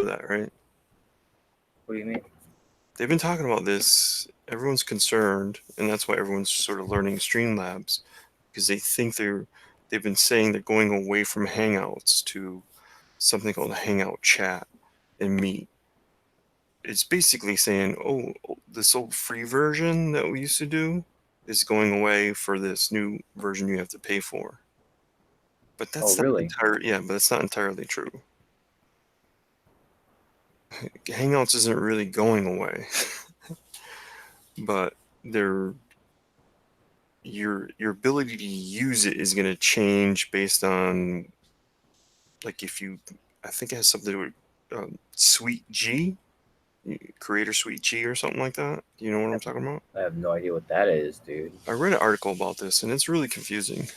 that, right? What do you mean? They've been talking about this. Everyone's concerned, and that's why everyone's sort of learning Streamlabs because they've been saying they're going away from Hangouts to something called Hangout Chat and Meet. It's basically saying, oh, this old free version that we used to do is going away for this new version you have to pay for. But Oh, that's not really? entirely, yeah, but that's not entirely true. Hangouts isn't really going away, but they're your ability to use it is going to change based on like if you I think it has something to do with Suite G, Creator Suite G or something like that. Do you know what I I'm have, talking about? I have no idea what that is, dude. I read an article about this and it's really confusing.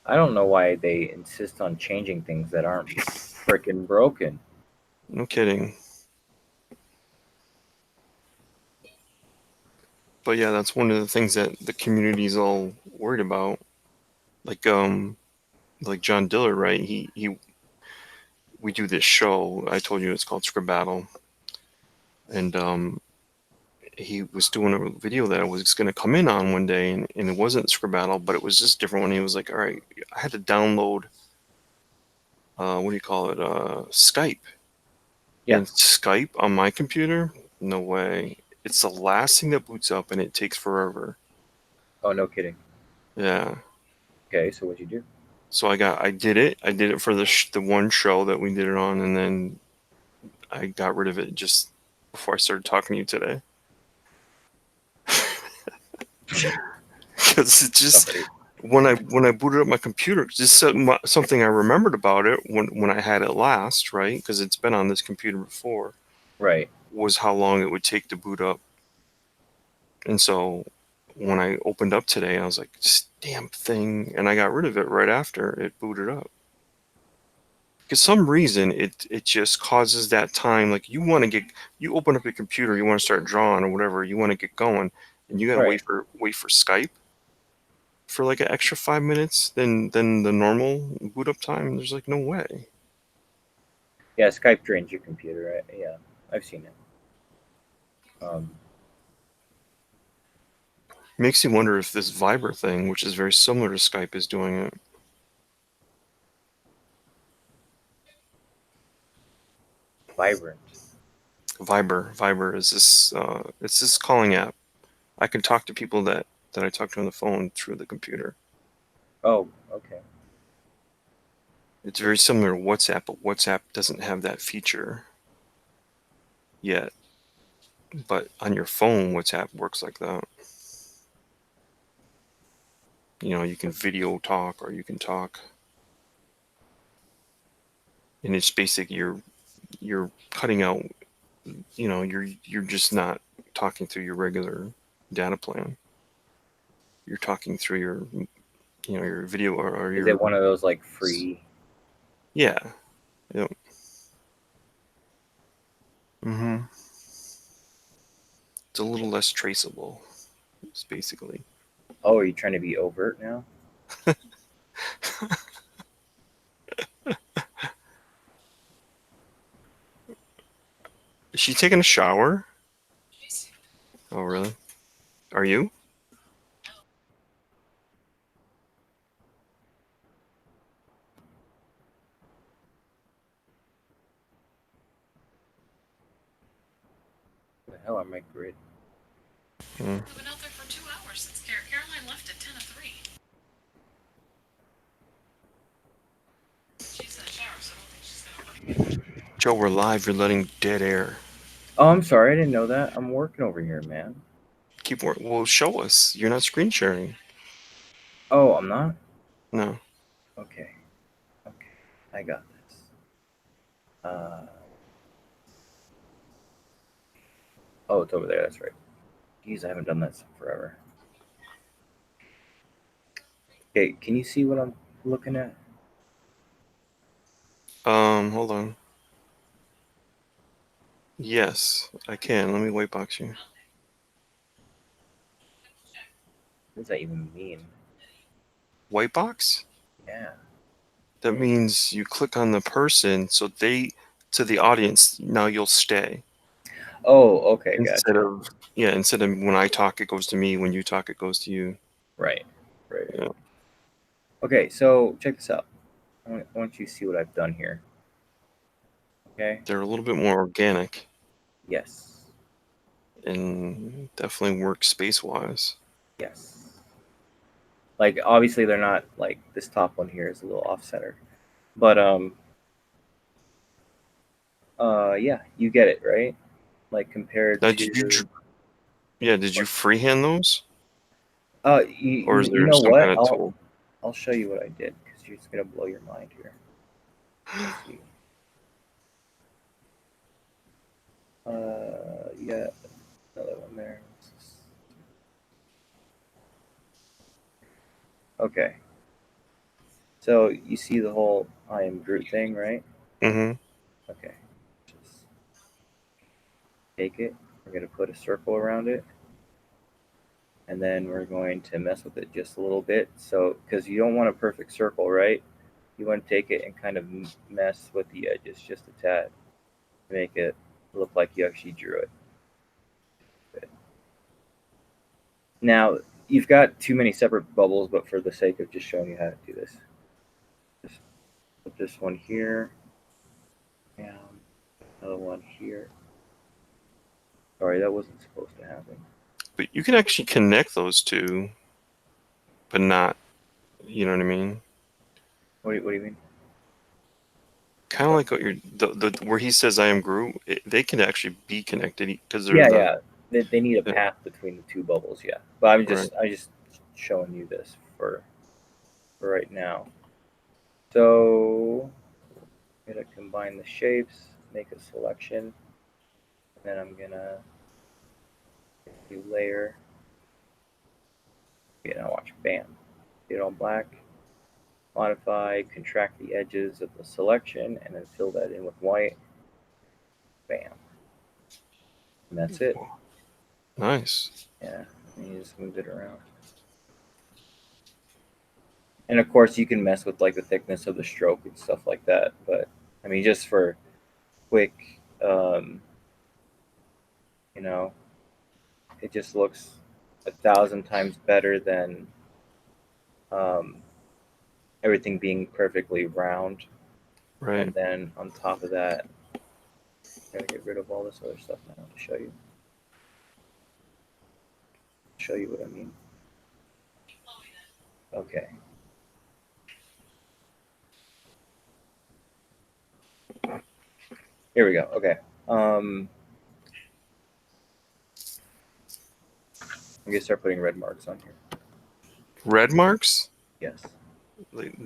I don't know why they insist on changing things that aren't freaking broken. No kidding. But yeah, that's one of the things that the community's all worried about. Like like John Diller, right? He we do this show. I told you it's called Script Battle, and he was doing a video that I was going to come in on one day, and it wasn't Script Battle, but it was just different one. He was like, "All right, I had to download what do you call it? Skype, Yeah. and Skype on my computer? No way! It's the last thing that boots up, and it takes forever." Oh, no kidding. Yeah. Okay, so what'd you do? So I did it. I did it for the one show that we did it on, and then I got rid of it just before I started talking to you today. Because it just Sorry. when I booted up my computer, just something I remembered about it when I had it last, right? Because it's been on this computer before, Right. was how long it would take to boot up. And so when I opened up today, I was like, this damn thing, and I got rid of it right after it booted up. Because some reason it just causes that time. Like you open up your computer, you want to start drawing or whatever, you want to get going, and you gotta Right. wait for Skype for like an extra 5 minutes than the normal boot up time. There's like no way. Yeah, Skype drains your computer. Right? Yeah, I've seen it. Um, Makes you wonder if this Viber thing, which is very similar to Skype, is doing it. Vibrant. Viber is this it's this calling app. I can talk to people that I talk to on the phone through the computer. Oh, okay. It's very similar to WhatsApp, but WhatsApp doesn't have that feature yet. But on your phone, WhatsApp works like that. You know, you can video talk or you can talk, and it's basic. You're cutting out. You know, you're just not talking through your regular data plan. You're talking through your video or Is your it one of those like free? yeah. Yep. Mm-hmm. It's a little less traceable. It's basically. Oh, are you trying to be overt now? Is she taking a shower? Oh, really? Are you? What the hell, I might grid. Mm. I've been out there for 2 hours since Caroline left at 10 to 3. She's in the shower, so I don't think she's gonna wake. Joe, we're live. You're letting dead air. Oh, I'm sorry, I didn't know that. I'm working over here, man. Keep working. Well, show us. You're not screen sharing. Oh, I'm not. No. Okay. Okay. I got this. Uh. Oh, it's over there. That's right. Jeez, I haven't done that in forever. Okay, can you see what I'm looking at? Hold on. Yes, I can. Let me white box you. What does that even mean? White box? Yeah. That means you click on the person, so to the audience, now you'll stay. Oh, okay, Instead gotcha. of, yeah, instead of when I talk, it goes to me. When you talk, it goes to you. Right. Right. Yeah. Okay, so check this out. I want you to see what I've done here. Okay. They're a little bit more organic Yes. and definitely work space-wise. Yes. Like obviously they're not like this top one here is a little off center, but yeah, you get it right. Like compared Now, to did you freehand those? Or is you there know some what? kind of tool? I'll show you what I did because you're just gonna blow your mind here. Let's see. Yeah, another one there. Okay. So you see the whole I am Groot thing, right? Mm-hmm. Okay. Just take it. We're gonna put a circle around it, and then we're going to mess with it just a little bit. So, because you don't want a perfect circle, right? You want to take it and kind of mess with the edges just a tad to make it look like you actually drew it. Now, you've got too many separate bubbles, but for the sake of just showing you how to do this, just put this one here and another one here. Sorry, that wasn't supposed to happen. But you can actually connect those two, but not, you know what I mean? What do you mean? Kind of like what you're where he says I am Groot. They can actually be connected because they're Yeah, the yeah. They need a yeah, path between the two bubbles, yeah. But right. I just showing you this for right now. So I'm gonna combine the shapes, make a selection, and then I'm gonna do layer. You know, watch, bam, get it all black. Modify, contract the edges of the selection, and then fill that in with white. Bam, and that's it. Nice. Yeah, and you just move it around. And of course, you can mess with like the thickness of the stroke and stuff like that. But I mean, just for quick, you know, it just looks 1,000 times better than um, everything being perfectly round. Right. And then on top of that, I'm gonna get rid of all this other stuff now to show you. Show you what I mean. Okay. Here we go. Okay. I'm gonna start putting red marks on here. Red marks? Yes. Like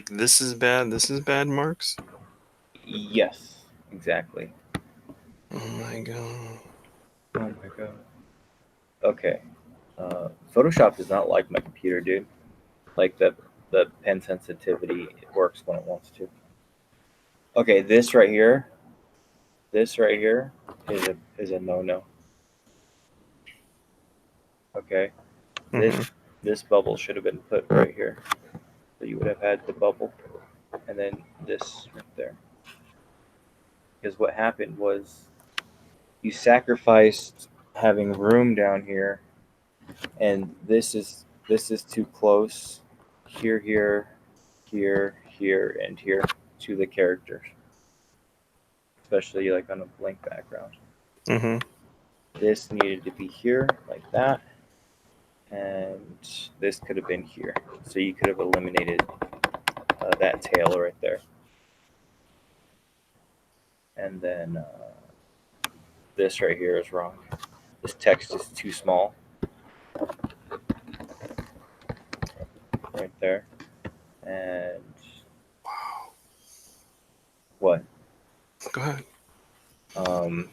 this is bad. This is bad marks. Yes. Exactly. Oh my god. Oh my god. Okay. Photoshop does not like my computer, dude. Like the pen sensitivity, it works when it wants to. Okay, this right here is a no no. Okay, this Mm-hmm. this bubble should have been put right here. So you would have had the bubble, and then this right there. Because what happened was you sacrificed having room down here, and this is too close. Here, here, and here to the characters, especially like on a blank background. Mm-hmm. This needed to be here like that, and this could have been here. So you could have eliminated that tail right there. And then this right here is wrong. This text is too small right there. And what? Go ahead. Um,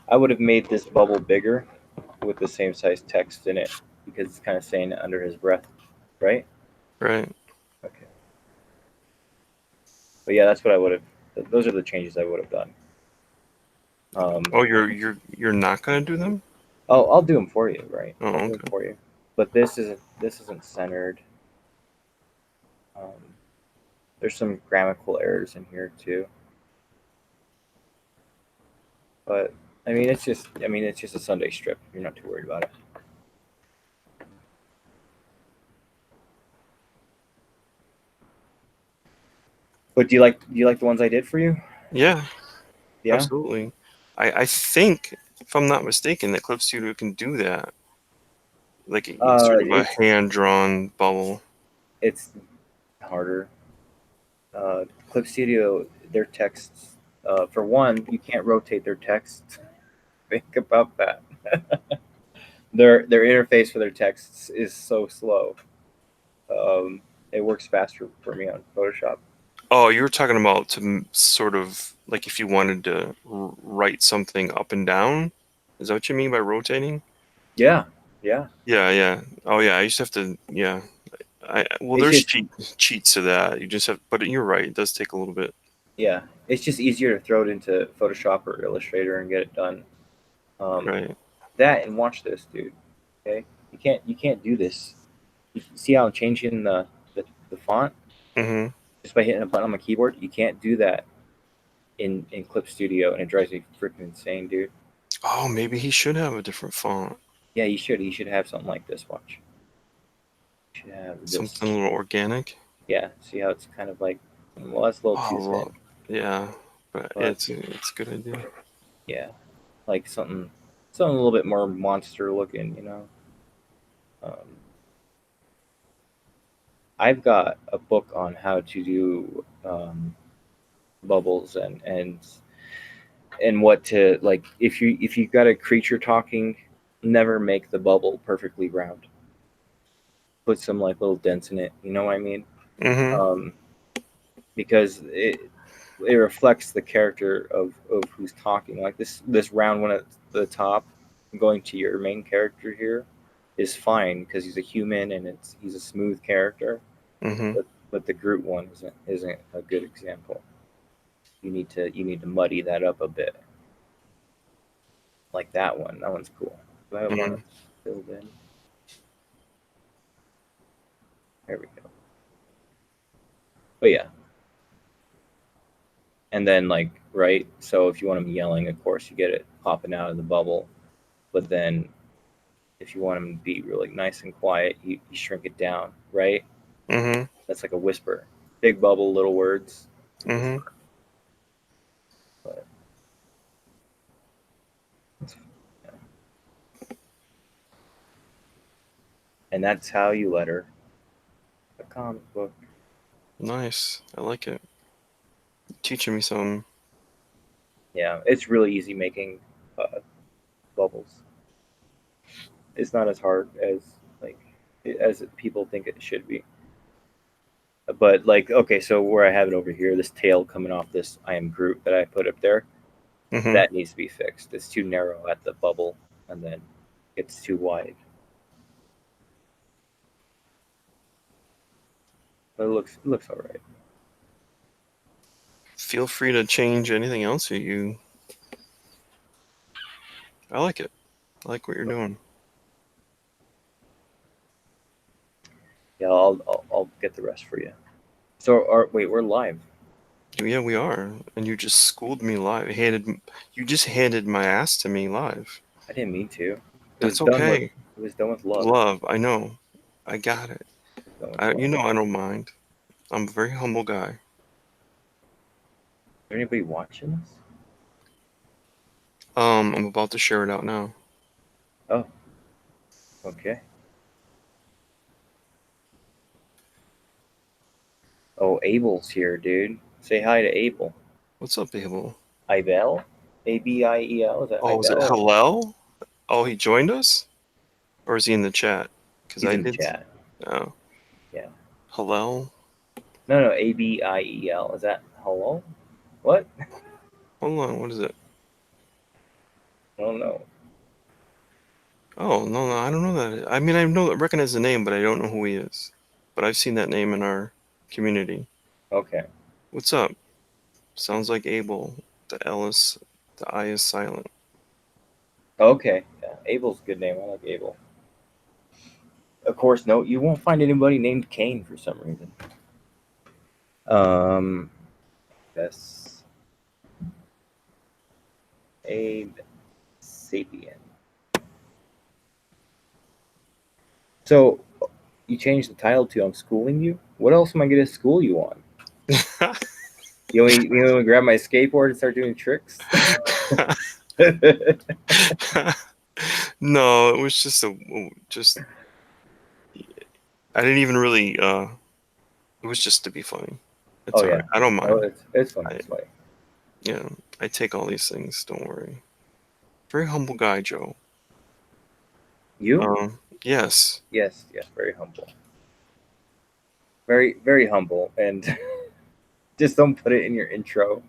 I would have made this bubble bigger with the same size text in it because it's kind of saying it under his breath, right? Right. Okay. But yeah, that's what I would have. Those are the changes I would have done. Oh, you're not gonna do them? I'll do them for you, right? Oh, I'll do them okay. for you. But this isn't centered. Um, there's some grammatical errors in here too, but it's just a Sunday strip. You're not too worried about it. But do you like the ones I did for you? Yeah, Yeah. absolutely. I think, if I'm not mistaken, that Clip Studio can do that. Like sort of a It's hand-drawn bubble. it's harder. Clip Studio, their texts. For one, you can't rotate their text. Think about that. Their interface for their texts is so slow. Um, it works faster for me on Photoshop. Oh, you were talking about sort of like if you wanted to write something up and down. Is that what you mean by rotating? Yeah, yeah. Yeah, yeah. Oh, yeah. I used to have to. Yeah. Well, It's there's just cheats to that. You just have, but you're right. It does take a little bit. yeah, it's just easier to throw it into Photoshop or Illustrator and get it done. Um, Right. that and watch this, dude. Okay, you can't do this. You see how I'm changing the font Mm-hmm. just by hitting a button on my keyboard? You can't do that in Clip Studio, and it drives me freaking insane, dude. Oh, maybe he should have a different font. Yeah, you should. You should have something like this. Watch. You should have this. Something a little organic. Yeah. See how it's kind of like, well, that's a little Oh, too well, thin, yeah. But but it's a good idea. yeah, like something a little bit more monster looking, you know. Um, I've got a book on how to do bubbles and what to like if you got a creature talking, never make the bubble perfectly round. Put some like little dents in it. You know what I mean? Mm-hmm. Um, because it reflects the character of who's talking. Like this round one at the top, going to your main character here, is fine because he's a human and he's a smooth character. Mm-hmm. But the Groot one isn't a good example. You need to muddy that up a bit. Like that one. That one's cool. Do I have one Mm-hmm. that's filled in? There we go. But yeah. And then like right, so if you want him yelling, of course you get it popping out of the bubble. But then if you want him to be really nice and quiet, you shrink it down, right? Mm-hmm. That's like a whisper. Big bubble, little words, Mm-hmm. whisper. But yeah. And that's how you letter a comic book. Nice. I like it. Teaching me some. Yeah, it's really easy making uh, bubbles. It's not as hard as like as people think it should be. But like, okay, so where I have it over here, this tail coming off this I am Groot that I put up there, Mm-hmm. that needs to be fixed. It's too narrow at the bubble, and then it's too wide. But it looks all right. Feel free to change anything else you. I like it. I like what you're doing. Yeah, I'll get the rest for you. So, wait, we're live. Yeah, we are. And you just schooled me live. You just handed my ass to me live. I didn't mean to. That's okay. It was done with love. Love, I know. I got it. It was done with love. You know I don't mind. I'm a very humble guy. Is there anybody watching this? I'm about to share it out now. Oh, okay. Oh, Abel's here, dude. Say hi to Abel. What's up, Abel? Ibel? Abiel? Is that Oh, is it Ibel? Hillel? Oh, he joined us? Or is he in the chat? Because He's I in the did. chat. Oh, Yeah. Hillel? No, Abiel. Is that hello? What? Hold on, what is it? I don't know. Oh, no, no, I don't know that. I mean, I recognize the name, but I don't know who he is. But I've seen that name in our community. Okay. What's up? Sounds like Abel. The L is, the I is silent. Okay. Yeah, Abel's a good name. I like Abel. Of course, no, you won't find anybody named Kane for some reason. Yes. Abe Sapien. So you changed the title to "I'm schooling you." What else am I going to school you on? You want to grab my skateboard and start doing tricks? No, it was just I didn't even really it was just to be funny. It's Oh all yeah, right. I don't no, mind. it's funny. I It's funny. Yeah, I take all these things, don't worry. Very humble guy, Joe. You? Yes. Yes, yes, very humble, very humble, and just don't put it in your intro.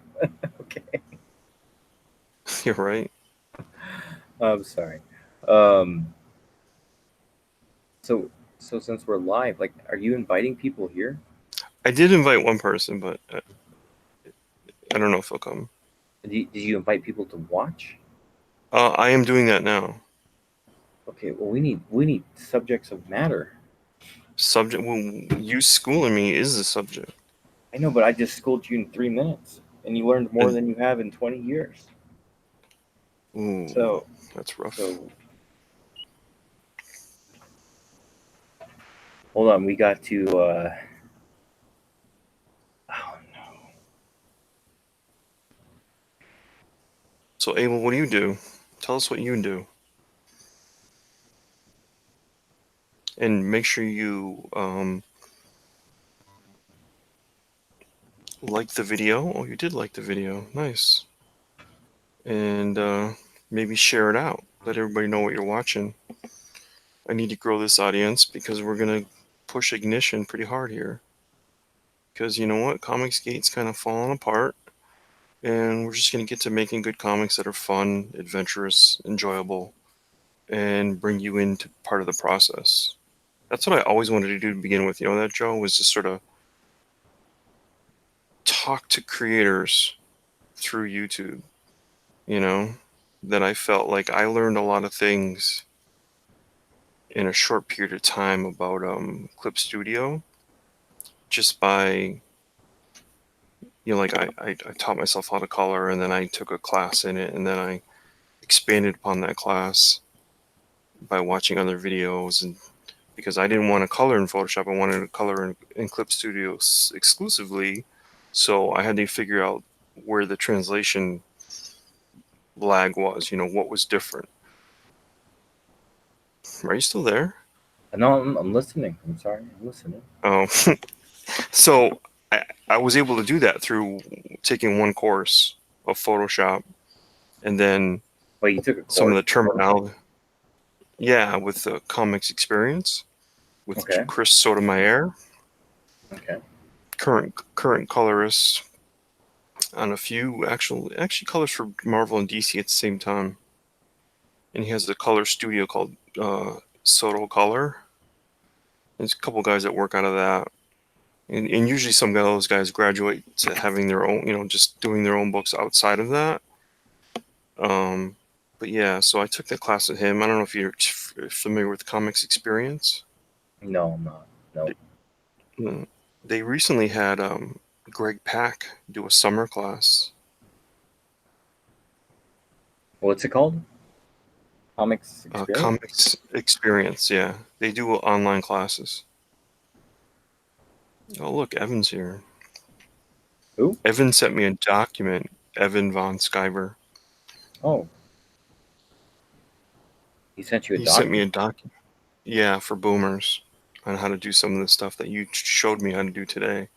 Okay, You're right. I'm sorry. Um, so so since we're live, like, are you inviting people here? I did invite one person, but I don't know if he'll come. Did you invite people to watch? I am doing that now. Okay, well we need subjects of matter. Subject. Well, you schooling me is the subject. I know, but I just schooled you in 3 minutes, and you learned more And than you have in 20 years. ooh, So that's rough. so hold on, we got to. Oh no. So Abel, what do you do? Tell us what you do, and make sure you like the video. Oh, you did like the video. Nice. And maybe share it out. Let everybody know what you're watching. I need to grow this audience because we're gonna push ignition pretty hard here. Because you know what, Comicsgate's kind of falling apart, and we're just gonna get to making good comics that are fun, adventurous, enjoyable, and bring you into part of the process. That's what I always wanted to do to begin with. You know that, Joe, was just sort of talk to creators through YouTube. You know, that I felt like I learned a lot of things in a short period of time about Clip Studio just by like I taught myself how to color, and then I took a class in it, and then I expanded upon that class by watching other videos. And because I didn't want to color in Photoshop, I wanted to color in Clip Studio exclusively, so I had to figure out where the translation lag was, what was different. Are you still there? No, I'm listening. I'm sorry, I'm listening. Oh. So I was able to do that through taking one course of Photoshop, and then Wait, you took a some of course the in Photoshop? terminology. Yeah, with the comics experience with Okay, Chris Sotomayor, okay. current colorist on a few actually colors for Marvel and DC at the same time, and he has a color studio called Soto Color. There's a couple guys that work out of that, and usually some of those guys graduate to having their own, just doing their own books outside of that. Um, but yeah, so I took that class with him. I don't know if you're familiar with comics experience. No, I'm not. No. Mm. They recently had Greg Pak do a summer class. What's it called? Comics Experience? Comics experience, yeah. They do online classes. Oh, look, Evan's here. Who? Evan sent me a document. Evan von Skyber. Oh, he sent you a He sent me document. a document. Yeah, for boomers on how to do some of the stuff that you showed me how to do today.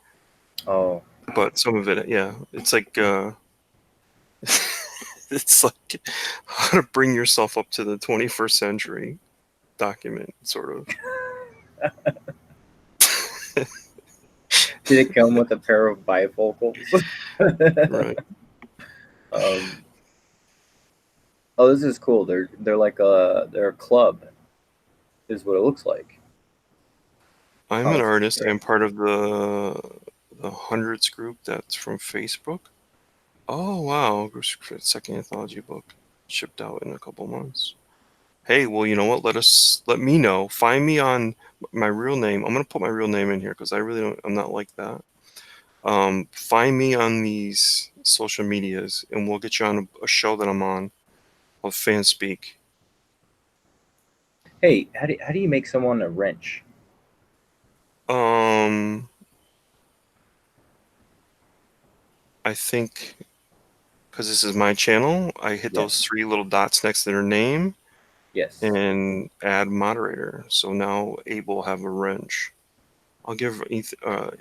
Oh, But some of it, yeah, it's like it's like how to bring yourself up to the 21st century document, sort of. did it come with a pair of bifocals? Right. um, oh, this is cool. They're like they're a club, is what it looks like. I'm an Comics artist. I'm Experience. part of the hundreds group that's from Facebook. Oh wow, second anthology book shipped out in a couple months. Hey, well, you know what? Let me know. Find me on my real name. I'm gonna put my real name in here because I really don't. I'm not like that. Find me on these social medias, and we'll get you on a show that I'm on called Fan Speak. Hey, how do you make someone a wrench? Um, I think because this is my channel, I hit those Yes. 3 little dots next to their name Yes. and add moderator. So now Abe will have a wrench. I'll give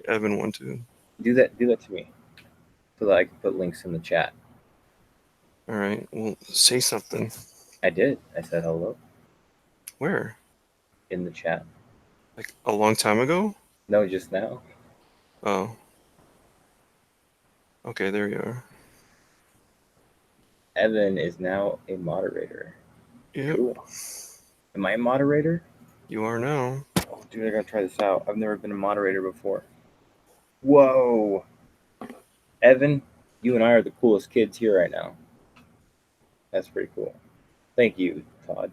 Evan one too. Do that. Do that to me, so that I can put links in the chat. All right. Well, say something. I did. I said hello Where? in the chat. Like a long time ago? No, just now. Oh. Okay, there you are. Evan is now a moderator. Yep, Cool. Am I a moderator? you are now. Oh, dude, I gotta try this out. I've never been a moderator before. Whoa, Evan, you and I are the coolest kids here right now. That's pretty cool. Thank you, Todd.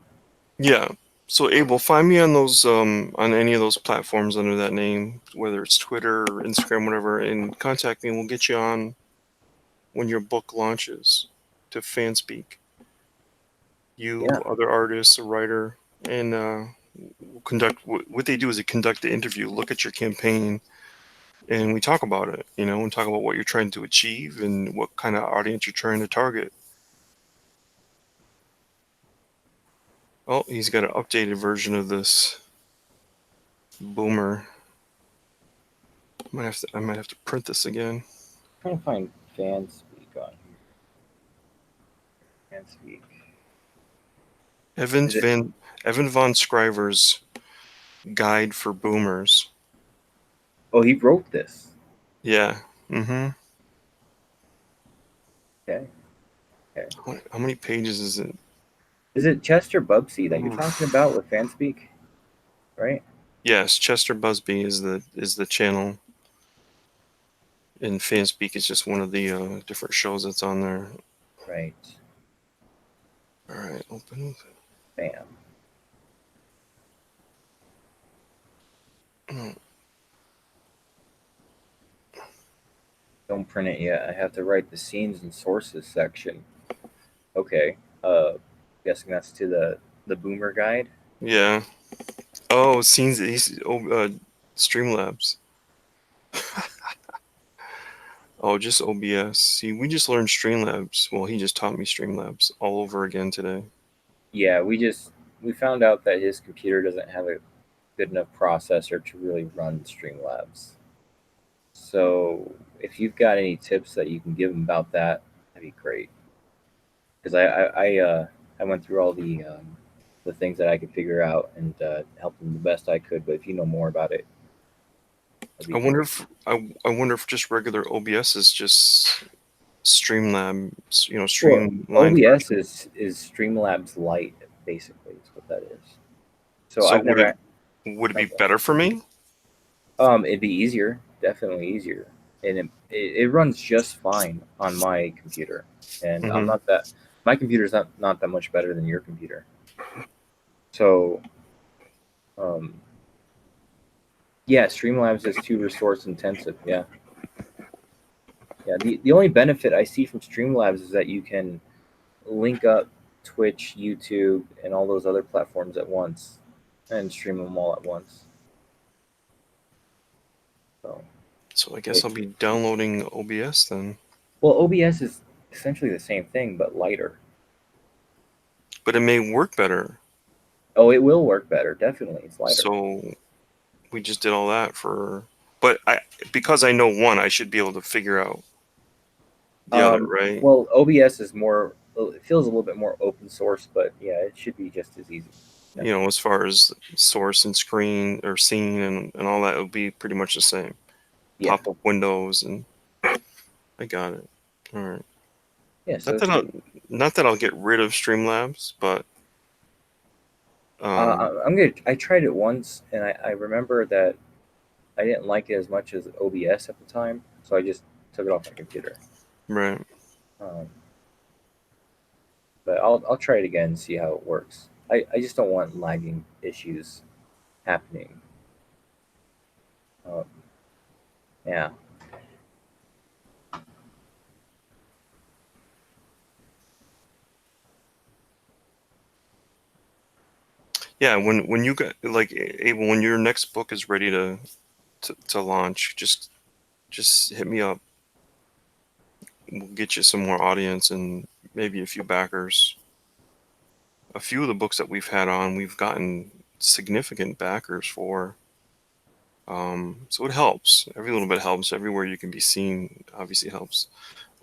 Yeah. So Abel, find me on those on any of those platforms under that name, whether it's Twitter or Instagram, whatever, and contact me and we'll get you on when your book launches to Fanspeak. Yeah, You, other artists, a writer, and we'll conduct what they do is they conduct the interview, look at your campaign, and we talk about it, and talk about what you're trying to achieve and what kind of audience you're trying to target. Oh, he's got an updated version of this boomer. I might have to print this again. I'm trying to find fan speak on here. Fan speak. Evan Is it? Van Evan von Scriver's Guide for Boomers. Oh, he wrote this. Yeah. Mm-hmm. Okay. Okay. How many pages is it? Is it Chester Bubsy that you're talking Oof. about with fan speak? Right. Yes, Chester Busby is the channel, and Fanspeak is just one of the different shows that's on there. Right. All right, open. Bam. Oh, Don't print it yet. I have to write the scenes and sources section. Okay. Guessing that's to the boomer guide. yeah. Oh, scenes. Streamlabs. Oh, just OBS. See, we just learned Streamlabs. Well, he just taught me Streamlabs all over again today. Yeah, we found out that his computer doesn't have a good enough processor to really run Streamlabs. So if you've got any tips that you can give him about that, that'd be great. Because I went through all the things that I could figure out and helped him the best I could. But if you know more about it, that'd be I wonder great. if I wonder if just regular OBS is just Streamlabs, Well, streamlined OBS version. is Streamlabs Lite, basically. Is what that is. So So I've never. would it be Okay. better for me? It'd be easier, definitely easier, and it runs just fine on my computer. And I'm Mm-hmm. not that my computer's not that much better than your computer. So, um, yeah, Streamlabs is too resource intensive. Yeah, yeah. The only benefit I see from Streamlabs is that you can link up Twitch, YouTube, and all those other platforms at once, and stream them all at once. So, So I guess it, I'll be downloading OBS then. well, OBS is essentially the same thing but lighter. But it may work better. Oh, it will work better. Definitely, it's lighter. So we just did all that for. But because I know one, I should be able to figure out the other, right? Well, OBS is more. It feels a little bit more open source, but yeah, it should be just as easy. Definitely. As far as source and screen or scene and all that, it would be pretty much the same. Yeah, Pop up windows, and I got it. All right. yeah. So Not it's that pretty. I'll get rid of Streamlabs, but I'm gonna. I tried it once, and I remember that I didn't like it as much as OBS at the time, so I just took it off my computer. right. Um, but I'll try it again and see how it works. I just don't want lagging issues happening. Um, yeah. Yeah, when you get like Abel, when your next book is ready to launch, just hit me up. We'll get you some more audience and maybe a few backers. A few of the books that we've had on, we've gotten significant backers for. So it helps. Every little bit helps. Everywhere you can be seen obviously helps.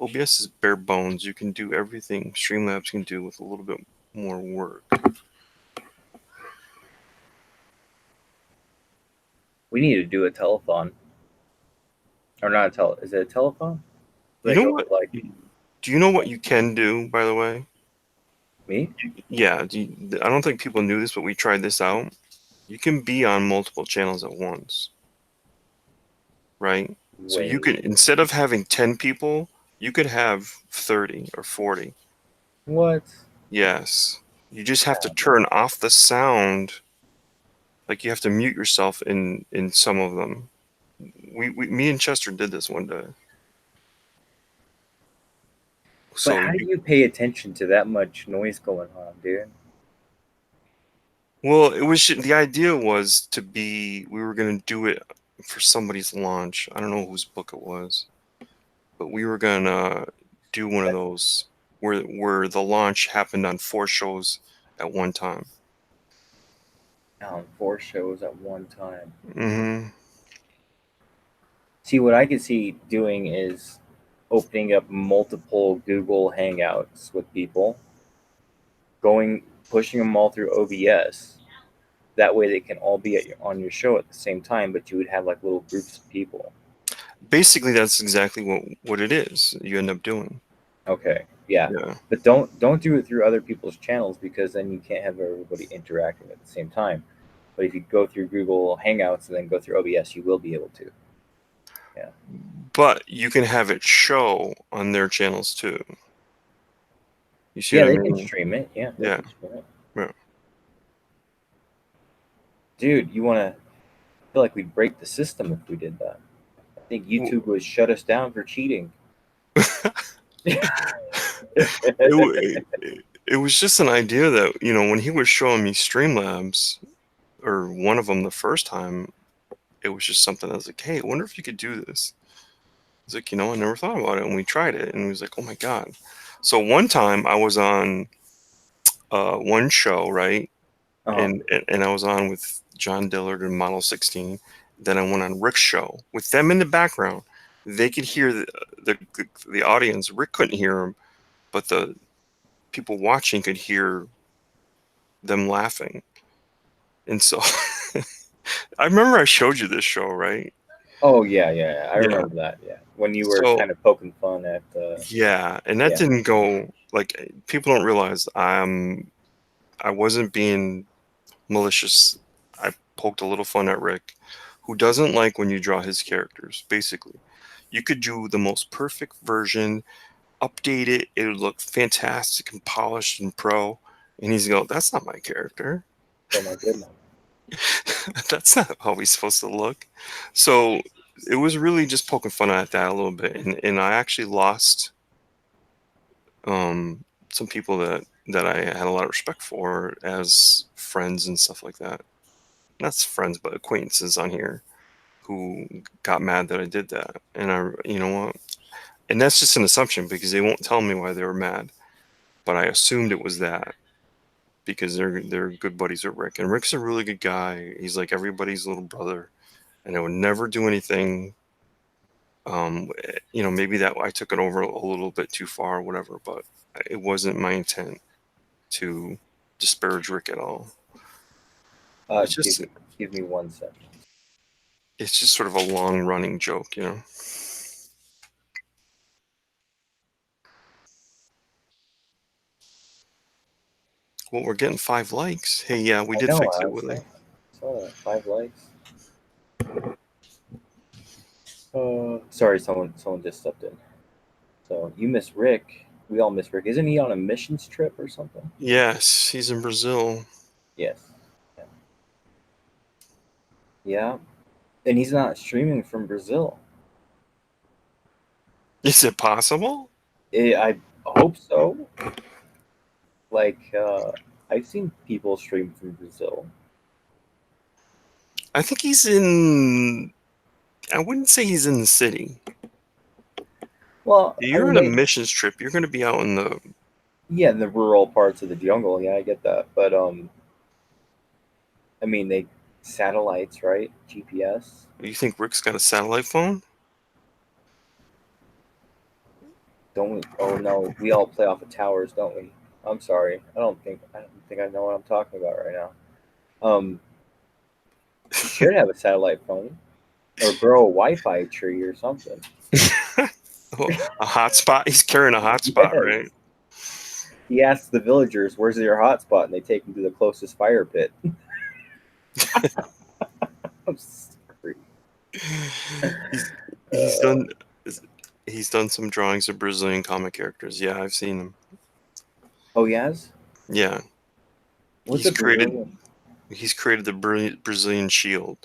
OBS is bare bones. You can do everything Streamlabs can do with a little bit more work. We need to do a telethon, or not a Is it a telethon? You They know go what? like Do you know what you can do, by the way? me? Yeah, I don't think people knew this, but we tried this out. You can be on multiple channels at once, right? So you could, Wait, instead of having 10 people, you could have 30 or 40. what? Yes. You just have to turn off the sound. Like you have to mute yourself in some of them. Me and Chester did this one day. But So how do you, you pay attention to that much noise going on, dude? well, it was the idea was to be we were gonna do it for somebody's launch. I don't know whose book it was, but we were gonna do one of those where the launch happened on 4 shows at one time. On 4 shows at one time. Hmm. See, what I could see doing is opening up multiple Google Hangouts with people, pushing them all through OBS. That way, they can all be on your show at the same time, but you would have like little groups of people. Basically, that's exactly what it is. You end up doing. Okay, yeah, Yeah. but don't do it through other people's channels because then you can't have everybody interacting at the same time. But if you go through Google Hangouts and then go through OBS, you will be able to. Yeah. But you can have it show on their channels too. You see Yeah, what I they can mean? stream it. Yeah, they Yeah. can stream it. Yeah. Dude, you want to feel like we'd break the system if we did that. I think YouTube would shut us down for cheating. It was just an idea that, when he was showing me Streamlabs, or one of them the first time, it was just something I was like, hey, I wonder if you could do this. It's like, I never thought about it. And we tried it, and he was like, oh my God. So one time I was on one show, right? Uh-huh. And I was on with John Dillard and Model 16. Then I went on Rick's show with them in the background. They could hear the, the audience. Rick couldn't hear him, but the people watching could hear them laughing. And so I remember I showed you this show, right? Oh yeah. I Yeah. remember that. Yeah, when you were So kind of poking fun at. yeah, and that Yeah. didn't go like people don't realize I wasn't being malicious. I poked a little fun at Rick, who doesn't like when you draw his characters. Basically, you could do the most perfect version, update it, it would look fantastic and polished and pro, and he's go, "That's not my character. Oh my goodness. That's not how he's supposed to look." So it was really just poking fun at that a little bit, and I actually lost some people that I had a lot of respect for as friends and stuff like that. Not friends, but acquaintances on here who got mad that I did that. And you know what? And that's just an assumption because they won't tell me why they were mad. But I assumed it was that because they're good buddies with Rick, and Rick's a really good guy. He's like everybody's little brother, and I would never do anything. Maybe that I took it over a little bit too far, or whatever. But it wasn't my intent to disparage Rick at all. It's Give just me give me 1 second. it's just sort of a long running joke, Well, we're getting 5 likes. Hey, yeah, we I did know. fix it, I Willie. saw that 5 likes. Sorry, someone just stepped in. So you miss Rick. We all miss Rick. Isn't he on a missions trip or something? Yes, he's in Brazil. Yes. Yeah. Yeah. And he's not streaming from Brazil. Is it possible? I hope so. Like, I've seen people stream from Brazil. I think he's in. I wouldn't say he's in the city. Well, I You're mean, on a missions trip. You're going to be out in the. yeah, in the rural parts of the jungle. Yeah, I get that. But I mean, they satellites, right? GPS. You think Rick's got a satellite phone? Don't we? Oh no, we all play off of towers, don't we? I'm sorry. I don't think I know what I'm talking about right now. You should have a satellite phone or grow a Wi-Fi tree or something. Oh, a hotspot? He's carrying a hotspot, Yes. right? He asks the villagers, "Where's your hotspot?" and they take him to the closest fire pit. I'm sorry. He's he's Uh, done he's done some drawings of Brazilian comic characters. Yeah, I've seen them. oh, yes. Yeah, What's he's a created Brazilian? he's created the Brazilian Shield.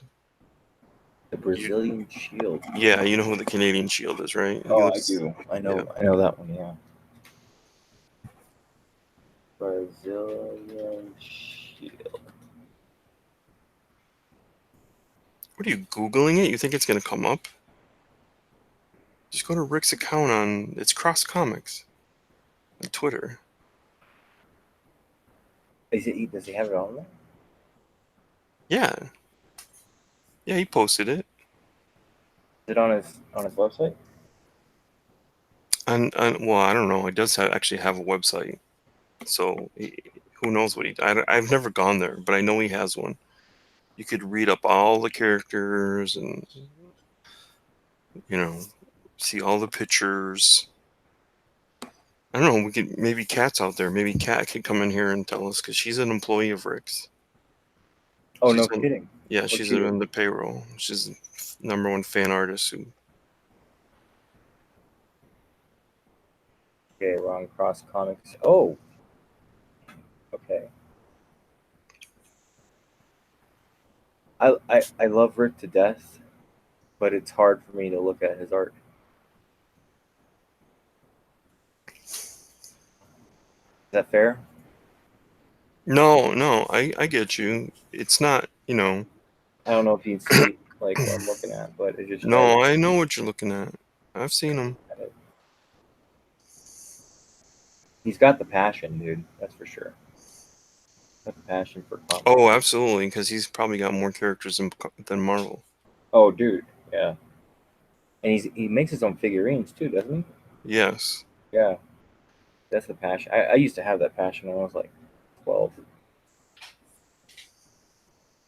The You, Brazilian Shield. yeah, you know who the Canadian Shield is, right? He Oh, I looks. do. I Yeah. know. I know that one. Yeah. Brazilian Shield. What are you Googling it? You think it's gonna come up? Just go to Rick's account on it's Cross Comics on Twitter. Is it? Does he have it on there? Yeah, yeah, he posted it. Is it on his website? And well, I don't know. It does actually have a website, so who knows what I've never gone there, but I know he has one. You could read up all the characters and you know see all the pictures. I don't know. We could maybe Kat's out there. Maybe Kat could come in here and tell us because she's an employee of Rick's. Oh, She's no on, kidding. yeah, What's she's she do? on the payroll. She's the #1 fan artist who. Okay, wrong. Cross Comics. Oh, okay. I love Rick to death, but it's hard for me to look at his art. Is that fair? No, no, I get you. It's not, I don't know if you can see like what I'm looking at, but it's just hard. No, I know what you're looking at. I've seen him. He's got the passion, dude. That's for sure. Got the passion for comics. Oh, absolutely, because he's probably got more characters than Marvel. Oh, dude. Yeah. And he makes his own figurines too, doesn't he? Yes. Yeah. That's the passion. I used to have that passion when I was like 12.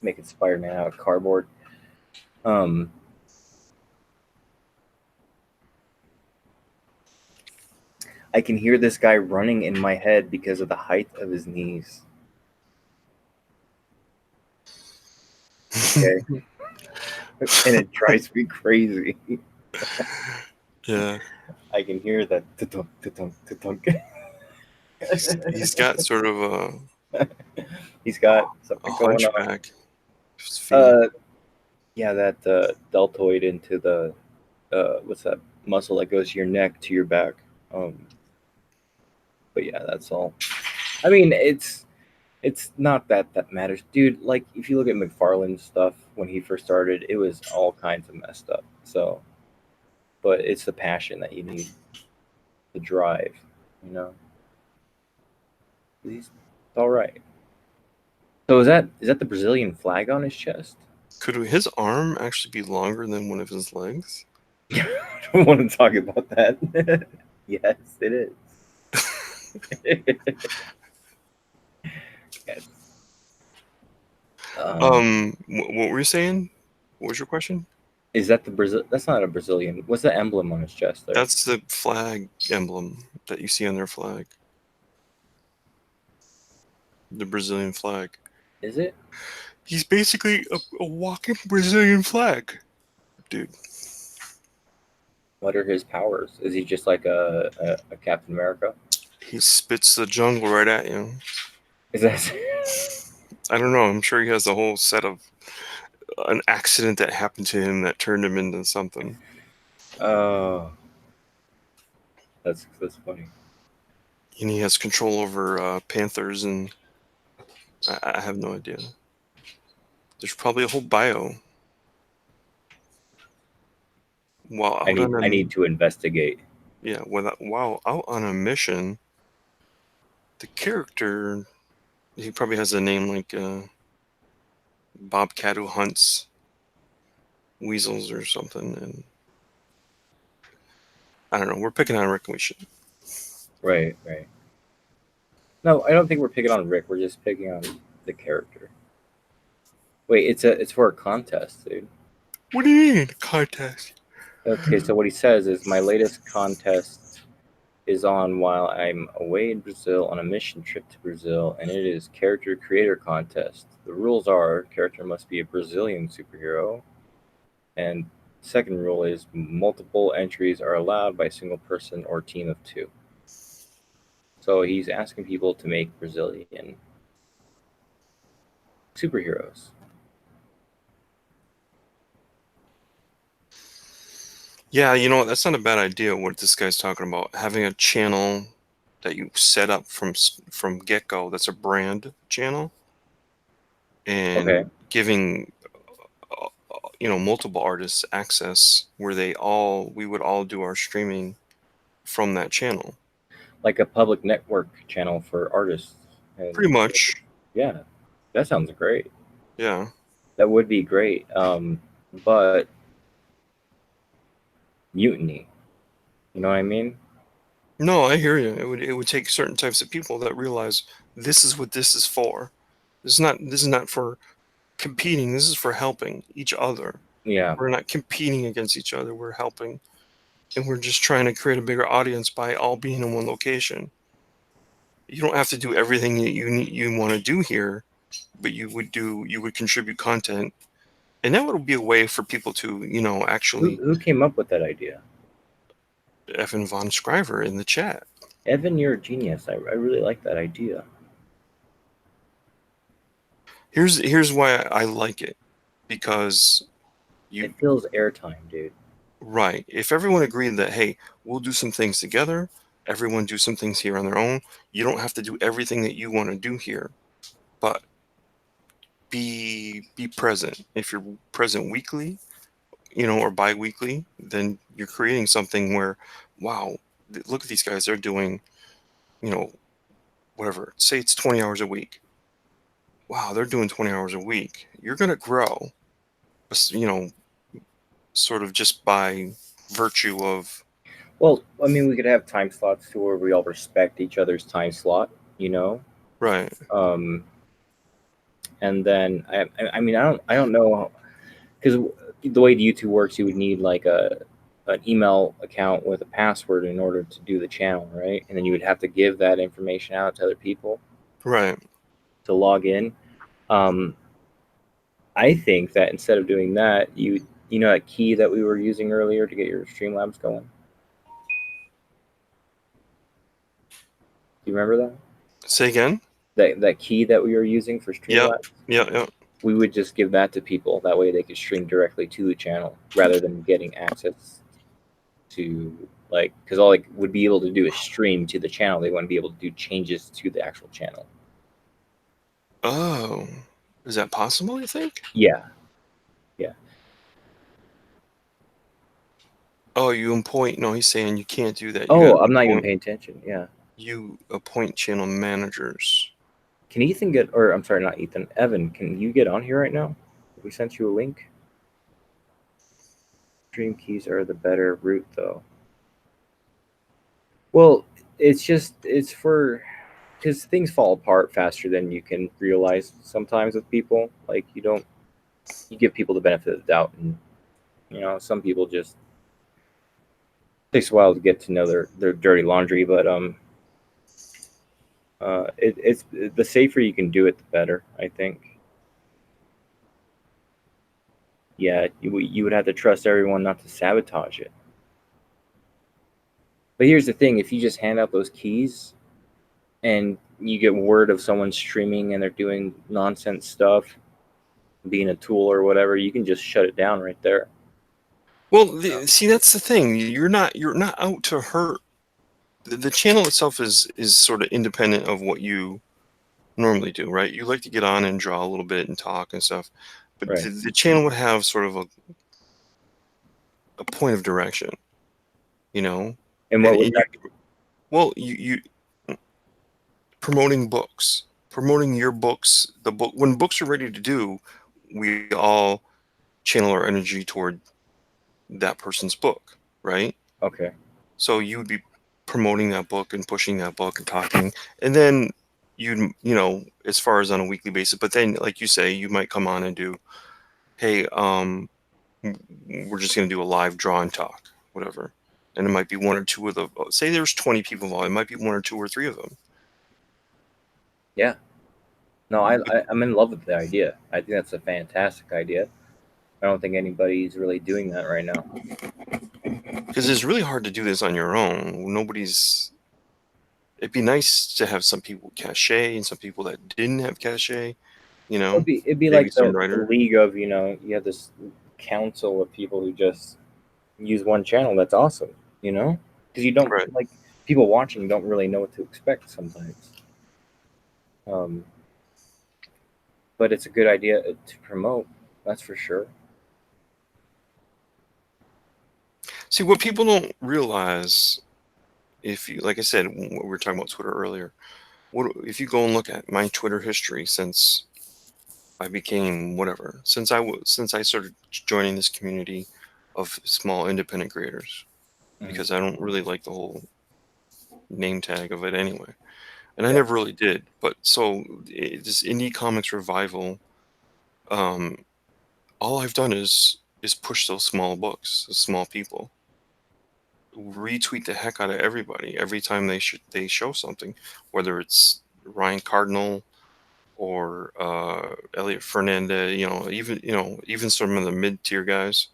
Making Spider-Man out of cardboard. Um, I can hear this guy running in my head because of the height of his knees. Okay. And it drives me crazy. Yeah. I can hear that ta-tunk, ta-tunk, ta-tunk. He's got sort of He's got a something going on. hunchback feet. Yeah, that deltoid into the what's that muscle that goes to your neck to your back. But yeah, that's all. I mean, it's not that matters, dude. Like if you look at McFarlane's stuff when he first started, it was all kinds of messed up. So, but it's the passion that you need, the drive, you know. He's all right. So is that the Brazilian flag on his chest? Could his arm actually be longer than one of his legs? I don't want to talk about that. Yes, it is. Yes. What were you saying? What was your question? Is that the Brazil? That's not a Brazilian. What's the emblem on his chest there? That's the flag emblem that you see on their flag. The Brazilian flag. Is it? He's basically a walking Brazilian flag, dude. What are his powers? Is he just like a Captain America? He spits the jungle right at you. Is that? I don't know. I'm sure he has a whole set of an accident that happened to him that turned him into something. Oh, that's funny. And he has control over panthers and I have no idea. There's probably a whole bio. While I out need on I a need to investigate. yeah, while out on a mission, the character he probably has a name like Bobcat who hunts weasels or something, and I don't know. We're picking on Rick. We should. Right, right. No, I don't think we're picking on Rick. We're just picking on the character. Wait, it's for a contest, dude. What do you mean contest? Okay, so what he says is my latest contest is on while I'm away in Brazil on a mission trip to Brazil, and it is character creator contest. The rules are character must be a Brazilian superhero, and second rule is multiple entries are allowed by a single person or team of two. So he's asking people to make Brazilian superheroes. Yeah, you know what? That's not a bad idea. What this guy's talking about, having a channel that you set up from get go. That's a brand channel, Okay, and giving multiple artists access where we would all do our streaming from that channel. like a public network channel for artists, Pretty and much. yeah, that sounds great. Yeah. That would be great. But mutiny, you know what I mean? No, I hear you. It would take certain types of people that realize this is what this is for. This is not for competing. This is for helping each other. Yeah. We're not competing against each other. We're helping, and we're just trying to create a bigger audience by all being in one location. You don't have to do everything that you want to do here, but you would contribute content, and that would be a way for people to actually Who came up with that idea? Evan von Scriver in the chat. Evan, you're a genius. I really like that idea. Here's why I like it, because you It fills airtime, dude. right. If everyone agreed that, hey, we'll do some things together, everyone do some things here on their own. You don't have to do everything that you want to do here, but be present. If you're present weekly, or bi-weekly, then you're creating something where, wow, look at these guys. They're doing, you know, whatever. Say it's 20 hours a week. Wow, they're doing 20 hours a week. You're gonna grow, you know, sort of just by virtue of Well, I mean, we could have time slots to where we all respect each other's time slot, you know. right. Um, and then I mean, I don't know because the way YouTube works, you would need like an email account with a password in order to do the channel, right? And then you would have to give that information out to other people Right. to log in. Um, I think that instead of doing that, you know that key that we were using earlier to get your Streamlabs going. Do you remember that? Say again. That key that we were using for Yep. Streamlabs? Yep. We would just give that to people. That way they could stream directly to the channel rather than getting access to because all they would be able to do is stream to the channel. They wouldn't be able to do changes to the actual channel. Oh, is that possible, you think? Yeah. Oh, you appoint. No, he's saying you can't do that. You got Oh, to I'm not even appoint. paying attention. Yeah. You appoint channel managers. Can Ethan get, or I'm sorry, not Ethan, Evan, can you get on here right now? We sent you a link. Stream keys are the better route, though. Well, it's for, because things fall apart faster than you can realize sometimes with people. Like, you give people the benefit of the doubt, and, some people just, takes a while to get to know their dirty laundry, but, it's the safer you can do it, the better, I think. Yeah, you would have to trust everyone not to sabotage it. But here's the thing: if you just hand out those keys, and you get word of someone streaming and they're doing nonsense stuff, being a tool or whatever, you can just shut it down right there. Well, see, that's the thing. You're not out to hurt. The channel itself is sort of independent of what you normally do, right? You like to get on and draw a little bit and talk and stuff, but Right. the channel would have sort of a point of direction, you know. And And what would you, that be? well, promoting books, promoting your books, the book when books are ready to do, we all channel our energy toward that person's book, right? Okay. So you would be promoting that book and pushing that book and talking, and then as far as on a weekly basis. But then, like you say, you might come on and do, hey, we're just gonna do a live draw and talk, whatever, and it might be one or two of the say there's 20 people involved, it might be one or two or three of them. Yeah. No, I'm in love with the idea. I think that's a fantastic idea. I don't think anybody's really doing that right now. Because it's really hard to do this on your own. It'd be nice to have some people with cachet and some people that didn't have cachet, It'd be maybe like some the writer. league of, you have this council of people who just use one channel. That's awesome, because you don't Right. like people watching don't really know what to expect sometimes. Um, but it's a good idea to promote. That's for sure. See, what people don't realize, if you, like I said, we were talking about Twitter earlier, what if you go and look at my Twitter history since I became whatever, since I started joining this community of small independent creators, Mm. because I don't really like the whole name tag of it anyway. And I Yeah. never really did. But so this indie comics revival, um, all I've done is push those small books, the small people, retweet the heck out of everybody every time they show something, whether it's Ryan Cardinal or Elliot Fernandez, even some of the mid tier guys.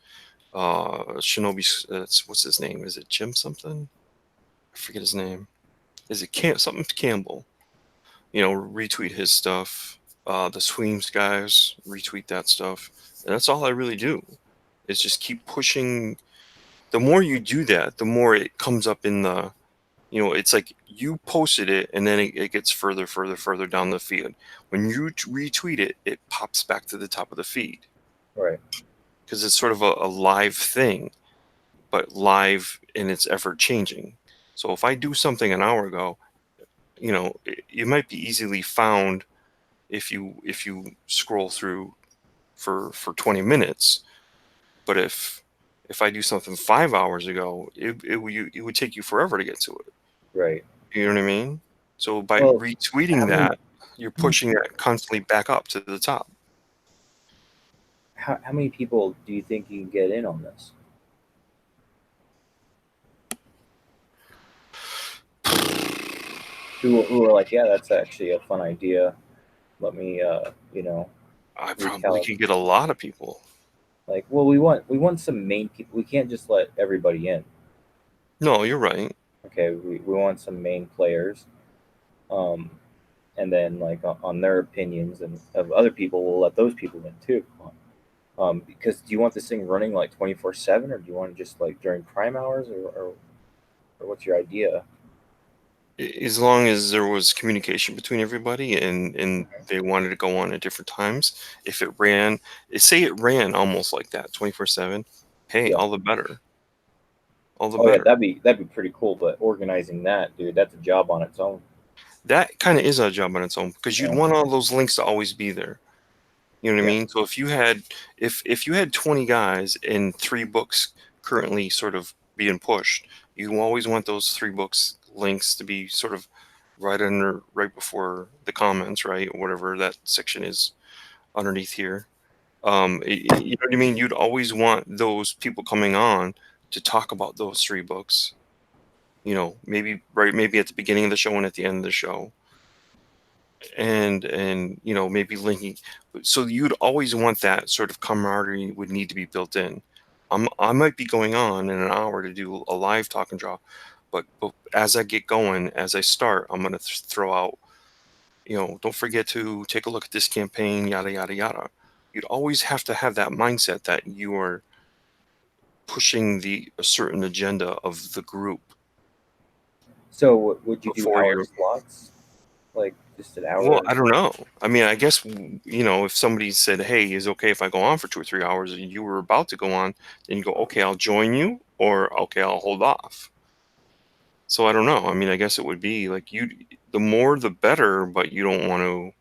Shinobi, what's his name? Is it Jim something? I forget his name. Is it something Campbell? Retweet his stuff. The Sweems guys retweet that stuff, and that's all I really do. Is just keep pushing. The more you do that, the more it comes up in the. It's like you posted it, and then it gets further, further, further down the feed. When you retweet it, it pops back to the top of the feed Right. because it's sort of a live thing, but live in its ever changing. So if I do something an hour ago, it might be easily found if you scroll through for 20 minutes. But if I do something 5 hours ago, it would take you forever to get to it. Right. You know what I mean? So by Well, how retweeting many that, you're pushing that constantly back up to the top. how many people do you think you can get in on this? Who are like, yeah, that's actually a fun idea. Let me, I probably recalibrate. could get a lot of people. Like, well, we want some main people. We can't just let everybody in. No, you're right. Okay, we want some main players, um, and then like on their opinions and of other people, we'll let those people in too. Because do you want this thing running like 24/7, or do you want to just like during prime hours, or what's your idea? As long as there was communication between everybody and Mhm. they wanted to go on at different times, if it ran, say it ran almost like that 24/7, hey, Yeah. all the better. All the Oh yeah, better. that'd be pretty cool. But organizing that, dude, that's a job on its own. That kind of is a job on its own because you'd Yeah. want all those links to always be there. You know what I Yeah. mean? So if you had 20 guys and three books currently sort of being pushed, you always want those three books links to be sort of right before the comments, right? Or whatever that section is underneath here. You know what I mean? You'd always want those people coming on to talk about those three books. Maybe at the beginning of the show and at the end of the show, and maybe linking. So you'd always want that sort of camaraderie would need to be built in. I might be going on in an hour to do a live talk and draw, but as I get going, as I start, I'm gonna throw out, don't forget to take a look at this campaign, yada yada yada. You'd always have to have that mindset that you are pushing a certain agenda of the group So would you do before hour you're. slots? Like just an Well, hour? I don't know. I mean, I guess, if somebody said, "Hey, is it okay if I go on for 2 or 3 hours?" and you were about to go on, then you go, "Okay, I'll join you," or "Okay, I'll hold off." So I don't know. I mean, I guess it would be like the more the better, but you don't want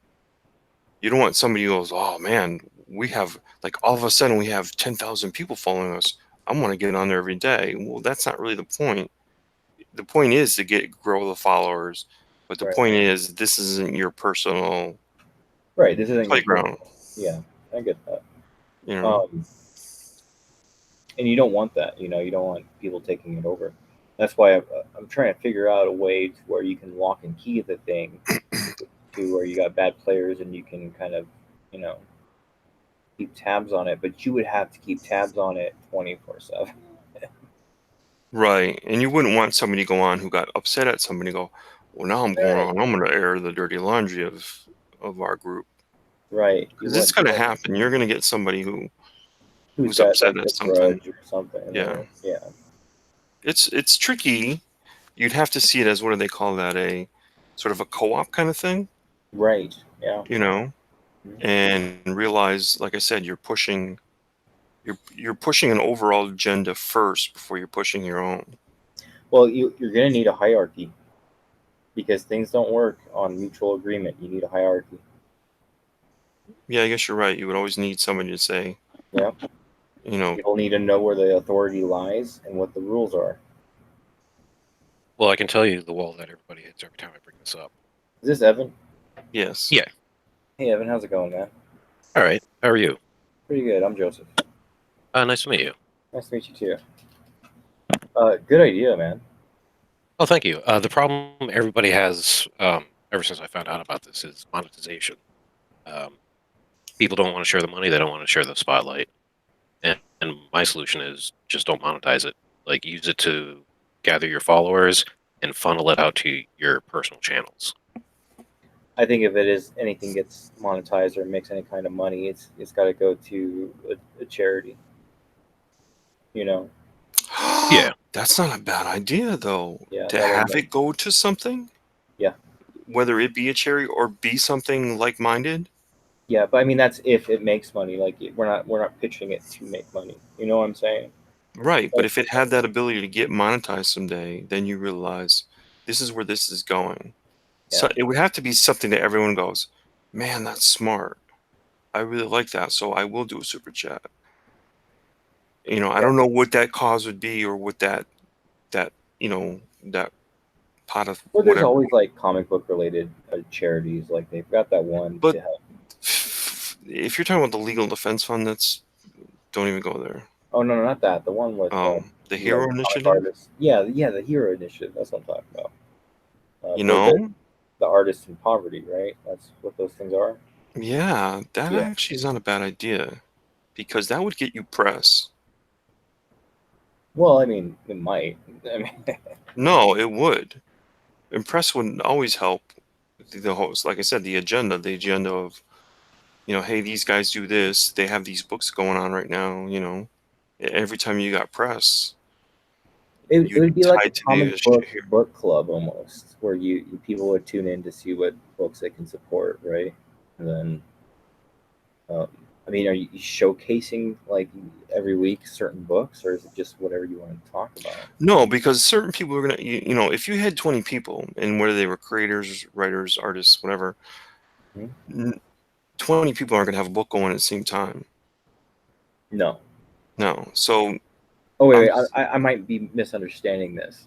somebody who goes, "Oh man, we have like all of a sudden we have 10,000 people following us. I want to get on there every day." Well, that's not really the point. The point is to grow the followers, but the Right. point is this isn't your personal Right. This isn't your playground. personal. Yeah, I get that. You know. Um, and you don't want that. You don't want people taking it over. That's why I'm trying to figure out a way to where you can lock and key the thing to where you got bad players and you can kind of, you know, keep tabs on it. But you would have to keep tabs on it 24/7. Right. And you wouldn't want somebody to go on who got upset at somebody go, "Well, now I'm going Right. on. I'm going to air the dirty laundry of our group." Right. You Because it's want going you to want happen. You're going to get somebody who's who's got upset like at a something. grudge or something, and Yeah. yeah. It's tricky. You'd have to see it as, what do they call that? A sort of a co-op kind of thing, Right. Yeah. you know, Mhm. and realize, like I said, you're pushing an overall agenda first before you're pushing your own. Well, you're gonna need a hierarchy because things don't work on mutual agreement. You need a hierarchy. Yeah, I guess you're right. You would always need somebody to say, Yeah. you know, People need to know where the authority lies and what the rules are. Well, I can tell you the wall that everybody hits every time I bring this up. Is this Evan? yes. Yeah. Hey, Evan, how's it going, man? All right. How are you? Pretty good. I'm Joseph. Nice to meet you. Nice to meet you too. Good idea, man. Oh, thank you. The problem everybody has, ever since I found out about this, is monetization. Um, people don't want to share the money; they don't want to share the spotlight. And my solution is just don't monetize it. Like use it to gather your followers and funnel it out to your personal channels. I think if it is anything gets monetized or makes any kind of money, it's got to go to a charity. You know, Yeah. That's not a bad idea, though. yeah, To that way. have it go to something, Yeah, whether it be a charity or be something like-minded. yeah, but I mean that's if it makes money. Like we're not pitching it to make money. You know what I'm saying? Right, but Like, if it had that ability to get monetized someday, then you realize this is where this is going. So yeah, it would have to be something that everyone goes, "Man, that's smart. I really like that, so I will do a super chat." I yeah. don't know what that cause would be, or what that that pot of Well, there's whatever. always like comic book related charities. Like they've got that one But to help. if you're talking about the legal defense fund, that's don't even go there. Oh no, not that. The one with The the Hero comic Initiative, artists. Yeah, yeah, the Hero Initiative. That's what I'm talking about. you For know, the artists in poverty, right? That's what those things are. yeah, that Yeah. actually is not a bad idea, because that would get you press. Well, I mean, it might. I mean, No, it would. And press would always help the host. Like I said, the agenda of, hey, these guys do this. They have these books going on right now. Every time you got press, it you'd would be be like a tied to the comic book issue. book club almost, where people would tune in to see what books they can support, right? And then, um, I mean, are you showcasing like every week certain books, or is it just whatever you want to talk about? No, because certain people are gonna, if you had 20 people, and whether they were creators, writers, artists, whatever, Hmm? 20 people aren't gonna have a book going at the same time. No. No, so Oh wait, I'm wait. just, I might be misunderstanding this.